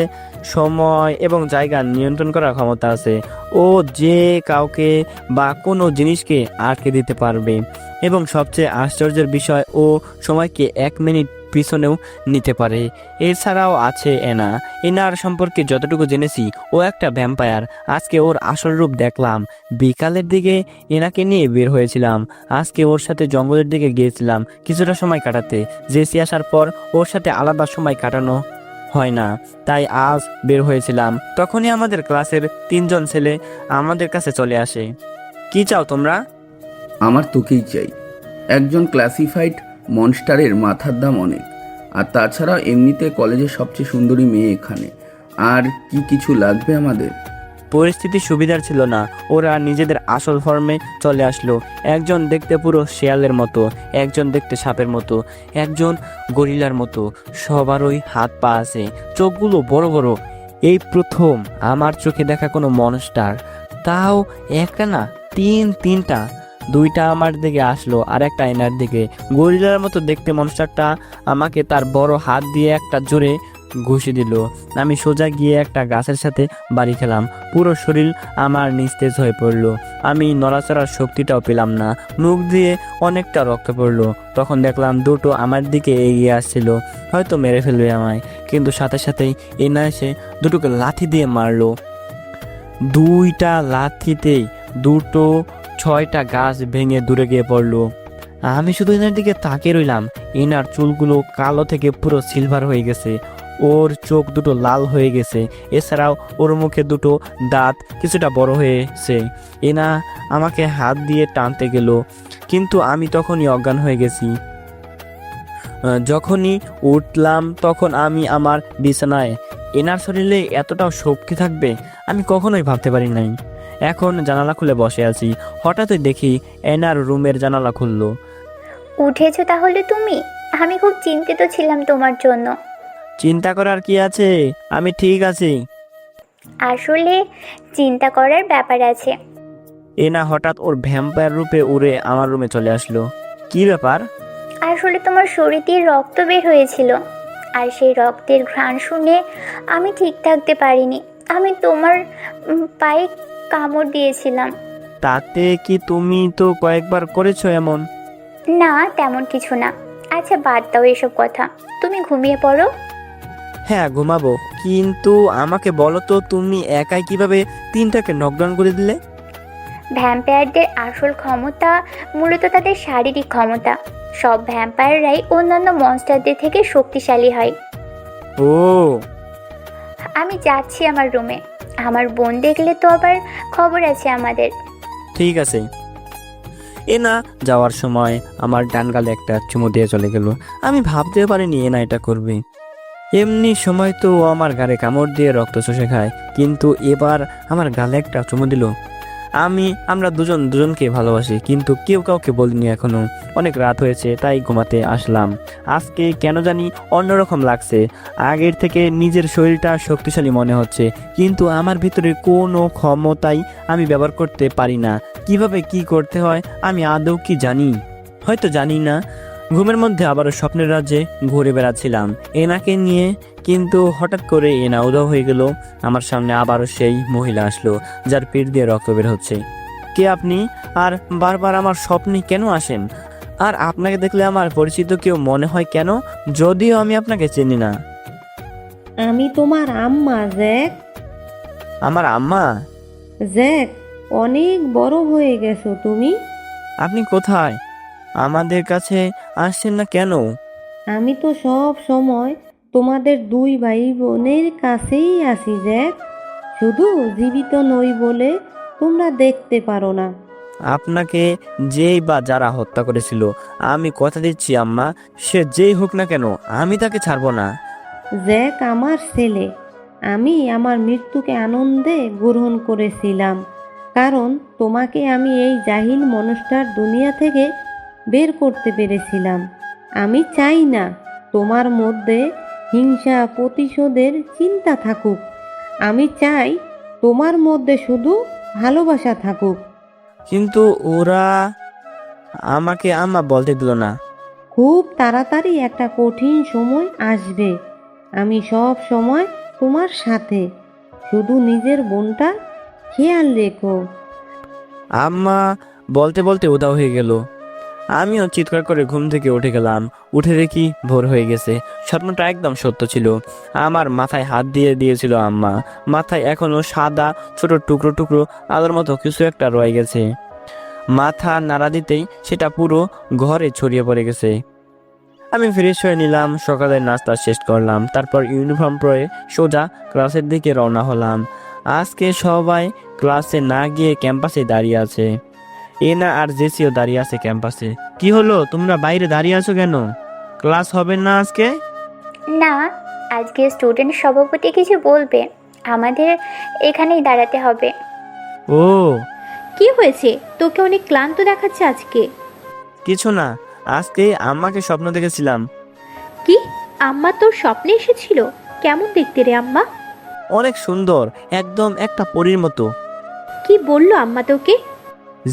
সময় এবং জায়গা নিয়ন্ত্রণ করার ক্ষমতা আছে। ও যে কাউকে বা কোনো জিনিসকে আটকে দিতে পারবে, এবং সবচেয়ে আশ্চর্যের বিষয়, ও সময়কে 1 মিনিট পিছনেও নিতে পারে। এছাড়াও আছে এনা। এনার সম্পর্কে যতটুকু জেনেছি, ও একটা ভ্যাম্পায়ার। আজকে ওর আসল রূপ দেখলাম। বিকালের দিকে এনাকে নিয়ে বের হয়েছিলাম। আজকে ওর সাথে জঙ্গলের দিকে গিয়েছিলাম কিছুটা সময় কাটাতে। জেসি আসার পর ওর সাথে আলাদা সময় কাটানো হয় না, তাই আজ বের হয়েছিলাম। তখনই আমাদের ক্লাসের 3জন ছেলে আমাদের কাছে চলে আসে। কি চাও তোমরা? আমার তোকেই চাই। একজন ক্লাসিফাইড মনস্টারের মাথার দাম অনেক, আর তাছাড়া এমনিতে কলেজের সবচেয়ে সুন্দরী মেয়ে এখানে। আর কি কিছু লাগবে আমাদের? পরিস্থিতি সুবিধার ছিল না, ওরা নিজেদের আসল ফর্মে চলে আসলো। একজন দেখতে পুরো শেয়ালের মতো, একজন দেখতে সাপের মতো, একজন গরিলার মতো। সবারই হাত পা আছে, চোখগুলো বড় বড়। এই প্রথম আমার চোখে দেখা কোনো মনস্টার, তাও একটা না, তিনটা। 2টা আমার দিকে আসলো আর একটা এনার দিকে। গরিলার মতো দেখতে মনস্টারটা আমাকে তার বড় হাত দিয়ে একটা জোরে ঘুষি দিল। আমি সোজা গিয়ে একটা গাছের সাথে বাড়ি খেলাম। পুরো শরীর আমার নিস্তেজ হয়ে পড়লো। আমি নড়াচড়ার শক্তিটাও পেলাম না। মুখ দিয়ে অনেকটা রক্ত পড়লো। তখন দেখলাম দুটো আমার দিকে এগিয়ে আসছিল, হয়তো মেরে ফেলবে আমায়। কিন্তু সাথে সাথেই এনা এসে দুটোকে লাথি দিয়ে মারলো। 2টা লাথিতেই দুটো 6টা গাছ ভেঙে দূরে গিয়ে পড়লো। আমি শুধু এনার দিকে তাকিয়ে রইলাম। এনার চুলগুলো কালো থেকে পুরো সিলভার হয়ে গেছে, ওর চোখ দুটো লাল হয়ে গেছে, এছাড়াও ওর মুখে দুটো দাঁত কিছুটা বড় হয়েছে। এনা আমাকে হাত দিয়ে টানতে গেল, কিন্তু আমি তখনই অজ্ঞান হয়ে গেছি। যখনই উঠলাম তখন আমি আমার বিছানায়। এনার শরীরে এতটাও শক্তি থাকবে আমি কখনোই ভাবতে পারি নাই। এখন জানালা খুলে বসে আছি, হঠাৎই দেখি এনার রুমের জানালা খুললো। উঠেছো তাহলে তুমি? আমি খুব চিন্তিত ছিলাম তোমার জন্য। চিন্তা করার কি আছে, আমি ঠিক আছি। আসলে চিন্তা করার ব্যাপার আছে। এনা হঠাৎ ওর ভ্যাম্পায়ার রূপে উড়ে আমার রুমে চলে আসলো। কি ব্যাপার? আসলে তোমার শরীর দিয়ে রক্ত বের হয়েছিল, আর সেই রক্তের ঘ্রাণ শুনে আমি ঠিক থাকতে পারিনি। আমি তোমার পায়ে কামড় দিয়েছিলাম। তাতে কি? তুমি তো কয়েকবার করেছো এমন। না, তেমন কিছু না। আচ্ছা, বাদ দাও এসব কথা, তুমি ঘুমিয়ে পড়ো। হ্যাঁ, ঘুমাবো, কিন্তু আমাকে বলো তো তুমি একাই কিভাবে তিনটাকে নকডাউন করে দিলে? ভ্যাম্পায়ারদের আসল ক্ষমতা মূলত তাদের শারীরিক ক্ষমতা। সব ভ্যাম্পায়াররাই অন্যান্য মনস্টারদের থেকে শক্তিশালী হয়। ও, আমি যাচ্ছি আমার রুমে। আমার বোন দেখলে তো আবার খবর আছে আমাদের। ঠিক আছে। এনা যাওয়ার সময় আমার ডান গালে একটা চুমু দিয়ে চলে গেল। আমি ভাবতেও পারিনি এনা এটা করবে। এমনি সময় তো ও আমার গালে কামড় দিয়ে রক্ত চষে খায়, কিন্তু এবার আমার গালে একটা চুমু দিল। আমরা দুজনকে ভালোবাসি, কিন্তু কেউ কাউকে বলিনি এখনো। অনেক রাত হয়েছে, তাই ঘুমাতে আসলাম। আজকে কেন জানি অন্যরকম লাগছে। আগের থেকে নিজের শরীরটা শক্তিশালী মনে হচ্ছে, কিন্তু আমার ভিতরে কোনো ক্ষমতাই আমি ব্যবহার করতে পারি না। কিভাবে কি করতে হয় আমি আদৌ কি জানি? হয়তো জানি না। ঘুমের মধ্যে আবারও স্বপ্নের রাজ্যে ঘুরে বেড়াচ্ছিলাম এনাকে নিয়ে, কিন্তু হঠাৎ করে এনা উধাও হয়ে গেল। আমার সামনে আবারও সেই মহিলা আসলো, যার পেট দিয়ে রক্ত বের হচ্ছে। কে আপনি? আর বারবার আমার স্বপ্নে কেন আসেন? আর আপনাকে দেখলে আমার পরিচিত কেউ মনে হয় কেন, যদিও আমি আপনাকে চিনি না? আমি তোমার আম্মা জ্যাক। আমার আম্মা? জ্যাক, অনেক বড় হয়ে গেছো তুমি। আপনি কোথায়? আমাদের কাছে আসছেন না কেন? আমি তো সব সময় তোমাদের দুই ভাই বোনের কাছেই আসি জ্যাক। শুধু জীবিত নই বলে তোমরা দেখতে পারো না। আপনাকে যেই বা যারা হত্যা করেছিল, আমি কথা দিচ্ছি আম্মা, সে যেই হোক না কেন আমি তাকে ছাড়বো না। জ্যাক আমার ছেলে। আমি আমার মৃত্যুকে আনন্দে গ্রহণ করেছিলাম, কারণ তোমাকে আমি এই জাহিল মনস্টার দুনিয়া থেকে বের করতে পেরেছিলাম। আমি চাই না তোমার মধ্যে হিংসা প্রতিশোধের চিন্তা থাকুক। আমি চাই তোমার মধ্যে শুধু ভালোবাসা থাকুক। কিন্তু ওরা আমাকে আম্মা বলতে দিল না। খুব তাড়াতাড়ি একটা কঠিন সময় আসবে। আমি সব সময় তোমার সাথে। শুধু নিজের বোনটা খেয়াল রেখো। আম্মা বলতে বলতে উধাও হয়ে গেল। আমিও চিৎকার করে ঘুম থেকে উঠে গেলাম। উঠে দেখি ভোর হয়ে গেছে। স্বপ্নটা একদম সত্য ছিল। আমার মাথায় হাত দিয়ে দিয়েছিল আম্মা। মাথায় এখনো সাদা ছোট টুকরো টুকরো আলোর মতো কিছু একটা রয়ে গেছে। মাথা নাড়া দিতেই সেটা পুরো ঘরে ছড়িয়ে পড়ে গেছে। আমি ফ্রেশ হয়ে নিলাম, সকালের নাস্তা শেষ করলাম, তারপর ইউনিফর্ম পরে সোজা ক্লাসের দিকে রওনা হলাম। আজকে সবাই ক্লাসে না গিয়ে ক্যাম্পাসে দাঁড়িয়ে আছে। এনা আর জেসিও দাঁড়িয়ে আছে ক্যাম্পাসে। কি হলো, তোমরা বাইরে দাঁড়িয়ে আছো কেন? ক্লাস হবে না আজকে? না, আজকে স্টুডেন্ট সভাপতি কিছু বলবে, আমাদের এখানেই দাঁড়াতে হবে। ও, কি হয়েছে? তোকে অনেক ক্লান্ত দেখাচ্ছে আজকে। কিছু না, আজকে আম্মাকে স্বপ্ন দেখেছিলাম। কি? আম্মা তোর স্বপ্নে এসেছিল? কেমন দেখতে রে আম্মা? অনেক সুন্দর, একদম একটা পরীর মতো। কি বললো আম্মা তোকে?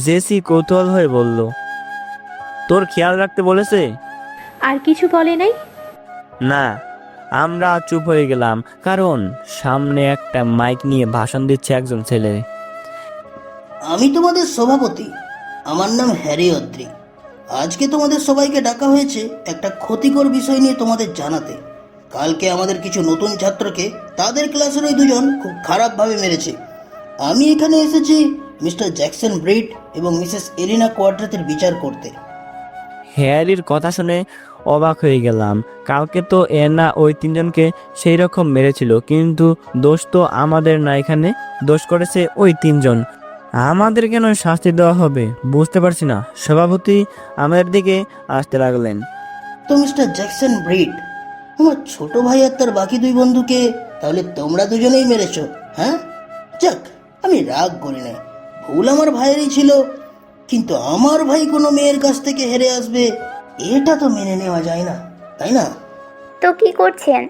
জেসি কৌতূহল হয়ে বলল, তোর খেয়াল রাখতে বলেছে? আর কিছু বলে নাই? না। আমরা চুপ হয়ে গেলাম, কারণ সামনে একটা মাইক নিয়ে ভাষণ দিচ্ছে একজন ছেলে। আমি তোমাদের সভাপতি, আমার নাম হ্যারি অদ্রি। আজকে তোমাদের সবাইকে ডাকা হয়েছে একটা ক্ষতিকর বিষয় নিয়ে তোমাদের জানাতে। কালকে আমাদের কিছু নতুন ছাত্রকে তাদের ক্লাসের ওই দুজন খুব খারাপভাবে মেরেছে। আমি এখানে এসেছি মিস্টার জ্যাকসন ব্রিট এবং মিসেস এলিনা কোয়াড্রাতের বিচার করতে। হ্যারির কথা শুনে অবাক হয়ে গেলাম। কালকে তো এনা ওই তিনজনকে সেই রকম মেরেছিল, কিন্তু দোষ তো আমাদের না, এখানে দোষ করেছে ওই তিনজন। আমাদের কেন শাস্তি দেওয়া হবে বুঝতে পারছি না। সভাপতি আমাদের দিকে আসতে লাগলেন। তো মিস্টার জ্যাকসন ব্রিড, আমার ছোট ভাই আর তার বাকি দুই বন্ধুকে তাহলে তোমরা দুজনেই মেরেছো, হ্যাঁ? যাক, আমি রাগ করি নাই, ভুল আমার ভাইয়েরই ছিল, কিন্তু আমার ভাই কোনো মেয়ের কাছ থেকে হেরে আসবে এটা তো মেনে নেওয়া যায় না, তাই না? তো কি করছেন?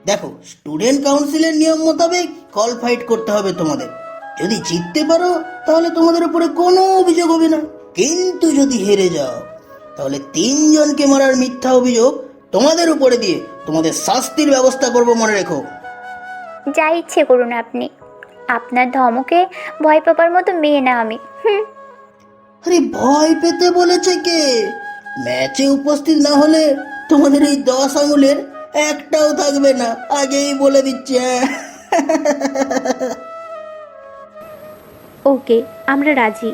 দেখো, স্টুডেন্ট কাউন্সিলের নিয়ম মোতাবেক কল ফাইট করতে হবে তোমাদের। যদি জিততে পারো তাহলে তোমাদের উপরে কোনো অভিযোগ হবে না, কিন্তু যদি হেরে যাও তাহলে 3 জনকে মারার মিথ্যা অভিযোগ তোমাদের উপরে দিয়ে তোমাদের শাস্তির ব্যবস্থা করব, মনে রেখো। যা ইচ্ছে করুন আপনি, আপনার ধমকে ভয় পাবার মতো মেয়ে না আমি। আরে ভয় পেতে বলেছে কে? ম্যাচে উপস্থিত না হলে তোমাদের এই 10 আঙুলের একটাও থাকবে না, আগেই বলে দিচ্ছে। ওকে, আমরা রাজি।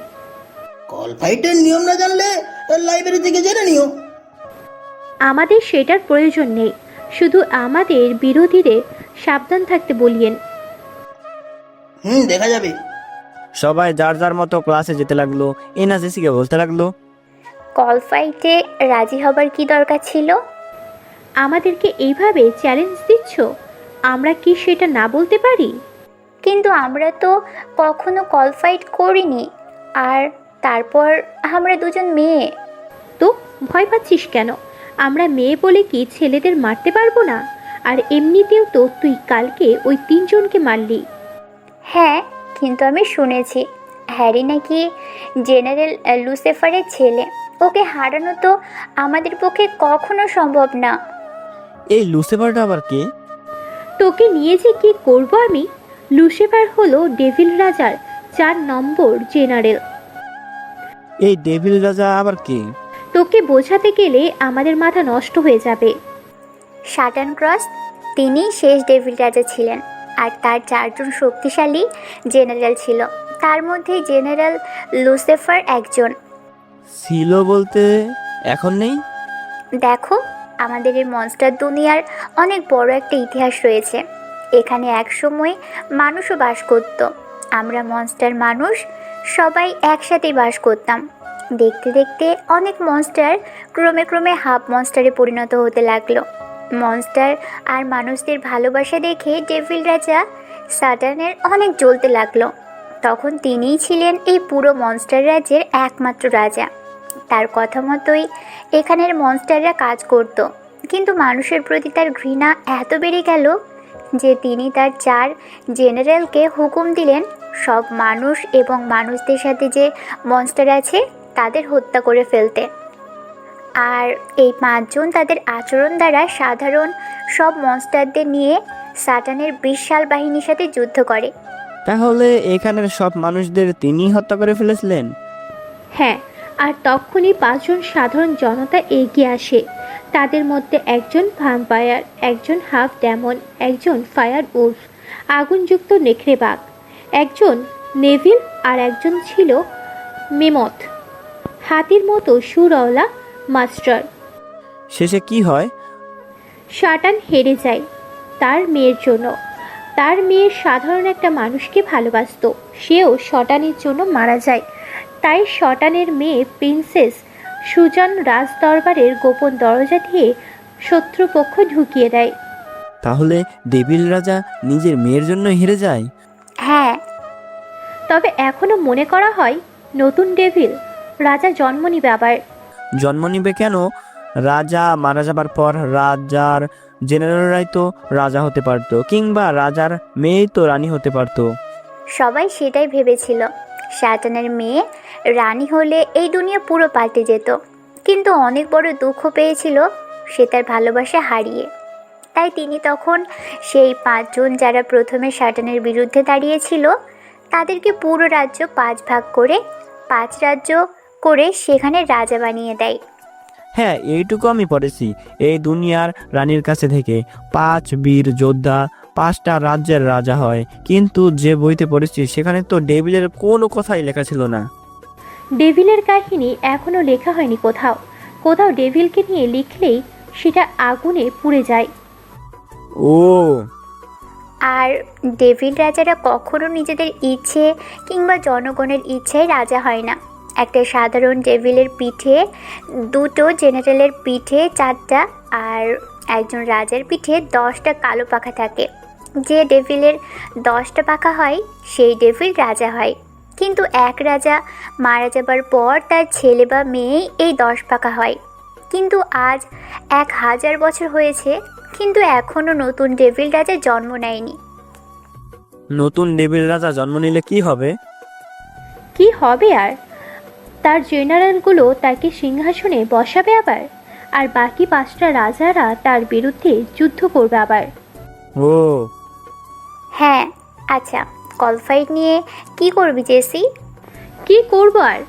কল ফাইটের নিয়ম না জানলে লাইব্রেরি থেকে জেনে নিও। আমাদের সেটার প্রয়োজন নেই, শুধু আমাদের বিরোধীদের সাবধান থাকতে বলিয়েন। দেখা যাবে। সবাই যার যার মতো ক্লাসে যেতে লাগলো। এনা জেসিকে বলতে লাগলো, কল ফাইটে রাজি হবার কি দরকার ছিল? আমাদেরকে এইভাবে চ্যালেঞ্জ দিচ্ছ, আমরা কি সেটা না বলতে পারি? কিন্তু আমরা তো কখনো কল ফাইট করিনি, আর তারপর আমরা দুজন মেয়ে। তো ভয় পাচ্ছিস কেন? আমরা মেয়ে বলে কি ছেলেদের মারতে পারবো না? আর এমনিতেও তো তুই কালকে ওই 3 জনকে মারলি। হ্যাঁ, কিন্তু আমি শুনেছি হ্যারি নাকি জেনারেল লুসিফারের ছেলে। ওকে হারানো তো আমাদের পক্ষে কখনো সম্ভব না। এই লুসিফারটা আবার কে? তোকে নিয়ে যে কি করব আমি? লুসিফার হলো ডেভিল রাজার 4 নম্বর জেনারেল। এই ডেভিল রাজা আবার কে? তোকে বোঝাতে গেলে আমাদের মাথা নষ্ট হয়ে যাবে। সাটান ক্রস, তিনি শেষ ডেভিল রাজা ছিলেন, আর তার 4 জন শক্তিশালী জেনারেল ছিল, তার মধ্যে জেনারেল লুসিফার একজন। ছিল বলতে এখন নেই? দেখো, আমাদের এই মনস্টার দুনিয়ার অনেক বড় একটা ইতিহাস রয়েছে। এখানে একসময় মানুষও বাস করত। আমরা মনস্টার মানুষ সবাই একসাথেই বাস করতাম। দেখতে দেখতে অনেক মনস্টার ক্রমে ক্রমে হাফ মনস্টারে পরিণত হতে লাগলো। মনস্টার আর মানুষদের ভালোবাসা দেখে ডেভিল রাজা সাটানের অনেক জ্বলতে লাগলো। তখন তিনিই ছিলেন এই পুরো মনস্টার রাজ্যের একমাত্র রাজা। তার কথা মতোই এখানের মনস্টাররা কাজ করত, কিন্তু মানুষের প্রতি তার ঘৃণা এত বেড়ে গেল যে তিনি তার 4 জেনারেলকে হুকুম দিলেন সব মানুষ এবং মানুষদের সাথে যে মনস্টার আছে তাদের হত্যা করে ফেলতে। আর এই 5 জন তাদের আচরণ দ্বারা সাধারণ সব মনস্টারদের নিয়ে সাটানের বিশাল বাহিনীর সাথে যুদ্ধ করে। তাহলে এখানের সব মানুষদের তিনি হত্যা করে ফেলেছিলেন? হ্যাঁ, আর তখনই 5 জন সাধারণ জনতা এগিয়ে আসে। তাদের মধ্যে একজন ভ্যাম্পায়ার, একজন হাফ ডেমন, একজন ফায়ার উলফ আগুনযুক্ত নেকড়ে বাঘ, একজন নেভিল, আর একজন ছিল মেমথ হাতির মতো সুরওয়ালা মাস্টার। শেষে কি হয়? শাটান হেরে যায় তার মেয়ের জন্য। তার মেয়ে সাধারণ একটা মানুষকে ভালোবাসতো, সেও শটানের জন্য মারা যায়। তাই শটানের মেয়ে প্রিন্সেস সুজান রাজ দরবারের গোপন দরজা দিয়ে শত্রুপক্ষ ঢুকিয়ে দেয়। তাহলে ডেভিল রাজা নিজের মেয়ের জন্য হেরে যায়? হ্যাঁ, তবে এখনো মনে করা হয় নতুন ডেভিল রাজা জন্ম নিবে আবার। জন্ম নিবে কেন? রাজা মারা যাবার পর রাজার জেনারেলরাই তো রাজা হতে পারতো, কিংবা রাজার মেয়েই তো রানী হতে পারতো। সবাই সেটাই ভেবেছিল। শাটানের মেয়ে রানী হলে এই দুনিয়া পুরো পাল্টে যেত, কিন্তু অনেক বড় দুঃখ পেয়েছিল সে তার ভালোবাসা হারিয়ে। তাই তিনি তখন সেই 5 জন যারা প্রথমে শাটানের বিরুদ্ধে দাঁড়িয়েছিল তাদেরকে পুরো রাজ্য 5 ভাগ করে 5 রাজ্য করে সেখানে রাজা বানিয়ে দেয়। হ্যাঁ, এইটুকু আমি পড়েছি এই দুনিয়ার রানীর কাছে থেকে 5 বীর যোদ্ধা 5টা রাজ্যের রাজা হয়, কিন্তু যে বইতে পড়েছি সেখানে তো ডেভিলের কোনো কথাই লেখা ছিল না। ডেভিলের কাহিনী এখনো লেখা হয়নি কোথাও। কোথাও ডেভিলকে নিয়ে লিখলেই সেটা আগুনে পুড়ে যায়। ও, আর ডেভিল রাজারা কখনো নিজেদের ইচ্ছে কিংবা জনগণের ইচ্ছায় রাজা হয় না। একটা সাধারণ ডেভিলের পিঠে 2টো, জেনারেলের পিঠে 4টা, আর একজন রাজার পিঠে 10টা কালো পাখা থাকে। যে ডেভিলের 10টা পাখা হয় সেই ডেভিল রাজা হয়। কিন্তু এক রাজা মারা যাবার পর তার ছেলে বা মেয়েই এই 10 পাখা হয়। কিন্তু আজ 1000 বছর হয়েছে, কিন্তু এখনও নতুন ডেভিল রাজা জন্ম নেয়নি। নতুন ডেভিল রাজা জন্ম নিলে কি হবে? কি হবে আর? তার জেনারেলগুলো তাকে সিংহাসনে বসাবে আবার, আর বাকি 5টা রাজারা তার বিরুদ্ধে যুদ্ধ করবে আবার। ও, হ্যাঁ, আচ্ছা, কলফাইট নিয়ে কি করবি জেসি? কি করব আর?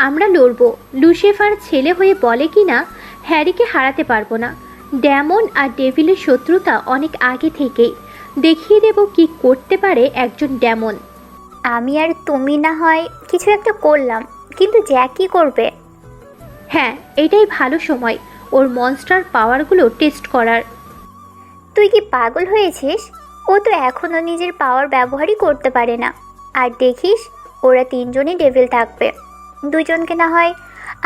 আমরা লড়বো। লুসিফার ছেলে হয়ে বলে কি না হ্যারিকে হারাতে পারবো না। ডেমন আর ডেভিলের শত্রুতা অনেক আগে থেকেই। দেখিয়ে দেব কি করতে পারে একজন ডেমন। আমি আর তুমি না হয় কিছু একটা করলাম, কিন্তু জ্যাক কি করবে? হ্যাঁ, এটাই ভালো সময় ওর মনস্টার পাওয়ারগুলো টেস্ট করার। তুই কি পাগল হয়েছিস? ও তো এখনও নিজের পাওয়ার ব্যবহারই করতে পারে না। আর দেখিস, ওরা 3 জনই ডেভিল থাকবে। 2 জনকে না হয়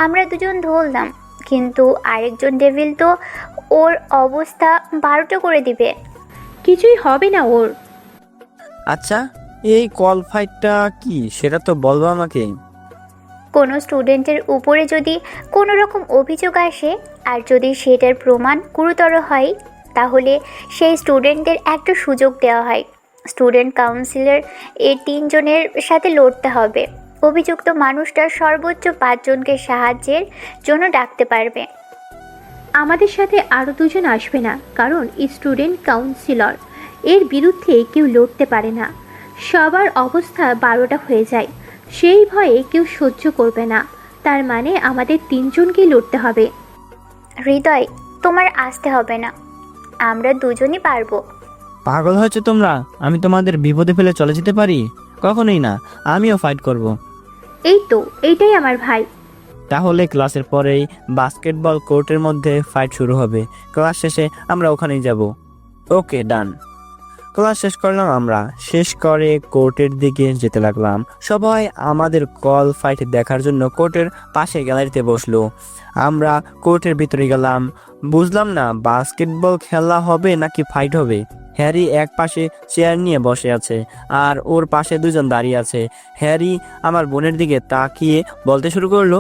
আমরা 2 জন ধরলাম, কিন্তু আরেকজন ডেভিল তো ওর অবস্থা 12টা করে দিবে। কিছুই হবে না ওর। আচ্ছা, এই কল ফাইটটা কি সেটা তো বলবো আমাকে। কোনো স্টুডেন্টের উপরে যদি কোনো রকম অভিযোগ আসে, আর যদি সেটার প্রমাণ গুরুতর হয়, তাহলে সেই স্টুডেন্টদের একটা সুযোগ দেওয়া হয়। স্টুডেন্ট কাউন্সিলর এই 3 জনের সাথে লড়তে হবে। অভিযুক্ত মানুষটা সর্বোচ্চ 5 জনকে সাহায্যের জন্য ডাকতে পারবে। আমাদের সাথে আরও 2 জন আসবে না, কারণ স্টুডেন্ট কাউন্সিলর এর বিরুদ্ধে কেউ লড়তে পারে না। সবার অবস্থা 12টা হয়ে যায়। সেই ভয়ে কেউ সহ্য করবে না। তার মানে আমাদের 3 জনকেই লড়তে হবে। হৃদয়, তোমার আসতে হবে না, আমরা 2 জনই পারবো। পাগল হয়েছে তোমরা? আমি তোমাদের বিপদে ফেলে চলে যেতে পারি? কখনোই না, আমিও ফাইট করব। এই তো, এইটাই আমার ভাই। তাহলে ক্লাসের পরেই বাস্কেটবল কোর্টের মধ্যে ফাইট শুরু হবে। ক্লাস শেষে আমরা ওখানেই যাব। ওকে, ডান। ক্লাস শেষ করলাম আমরা। শেষ করে কোর্টের দিকে যেতে লাগলাম। সবাই আমাদের কল ফাইট দেখার জন্য কোর্টের পাশে গ্যালারিতে বসলো। আমরা কোর্টের ভিতরে গেলাম। বুঝলাম না বাস্কেটবল খেলা হবে নাকি ফাইট হবে। হ্যারি এক পাশে চেয়ার নিয়ে বসে আছে, আর ওর পাশে 2 জন দাঁড়িয়ে আছে। হ্যারি আমার বোনের দিকে তাকিয়ে বলতে শুরু করলো,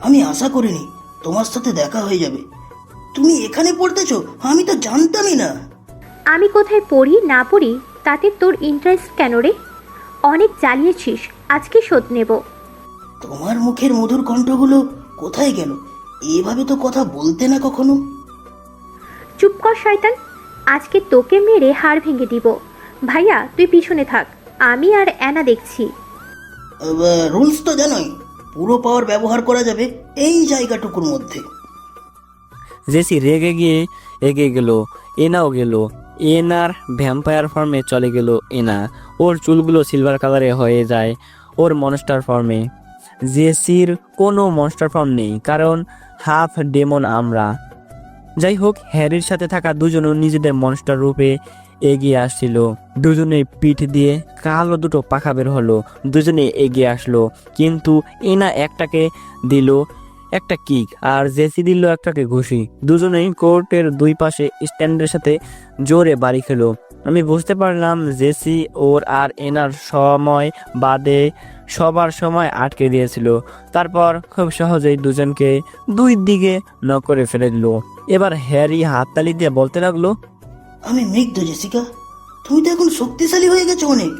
আমি আশা করিনি তোমার সাথে দেখা হয়ে যাবে। তুমি এখানে পড়তেছো? আমি তো জানতামই না। আমি কোথায় পড়ি না পড়ি তাতে তোর ইন্টারেস্ট কেন রে? অনেক জ্বালিয়েছিস, আজকে শোধ নেব। তোমার মুখের মধুর কণ্ঠগুলো কোথায় গেল? এভাবে তো কথা বলতে না কখনো। চুপ কর শয়তান, আজকে তোকে মেরে হাড় ভেঙে দিব। ভাইয়া তুই পিছনে থাক, আমি আর অ্যানা দেখছি। রুলস তো জানোই, পুরো পাওয়ার ব্যবহার করা যাবে এই জায়গাটুকুর মধ্যে। জেসি রেগে গিয়ে এগিয়ে গেল। এনাও গেল। এনার ভ্যাম্পায়ার ফর্মে চলে গেল। এনা, ওর চুলগুলো সিলভার কালারে হয়ে যায় ওর মনস্টার ফর্মে। জেসির কোনো মনস্টার ফর্ম নেই, কারণ হাফ ডেমন আমরা। যাই হোক, হ্যারির সাথে থাকা 2 জনও নিজেদের মনস্টার রূপে এগিয়ে আসছিল। 2 জনে পিঠ দিয়ে কালো 2টো পাখা বের হলো। 2 জনে এগিয়ে আসলো, কিন্তু এনা একটাকে দিল একটা কিক, আর জেসি দিল একটাকে ঘুষি। 2 জনেই কোর্টের 2 পাশে স্ট্যান্ডের সাথে জোরে বাড়ি খেলো। আমি বুঝতে পারলাম জেসি ওর আর এনার সময় বাদে সবার সময় আটকে দিয়েছিল। তারপর খুব সহজেই 2 জনকে 2 দিকে নক করে ফেলে দিল। এবার হ্যারি হাততালি দিয়ে বলতে লাগলো, আমি মুগ্ধ জেসিকা, তুমি তো এখন শক্তিশালী হয়ে গেছো অনেক।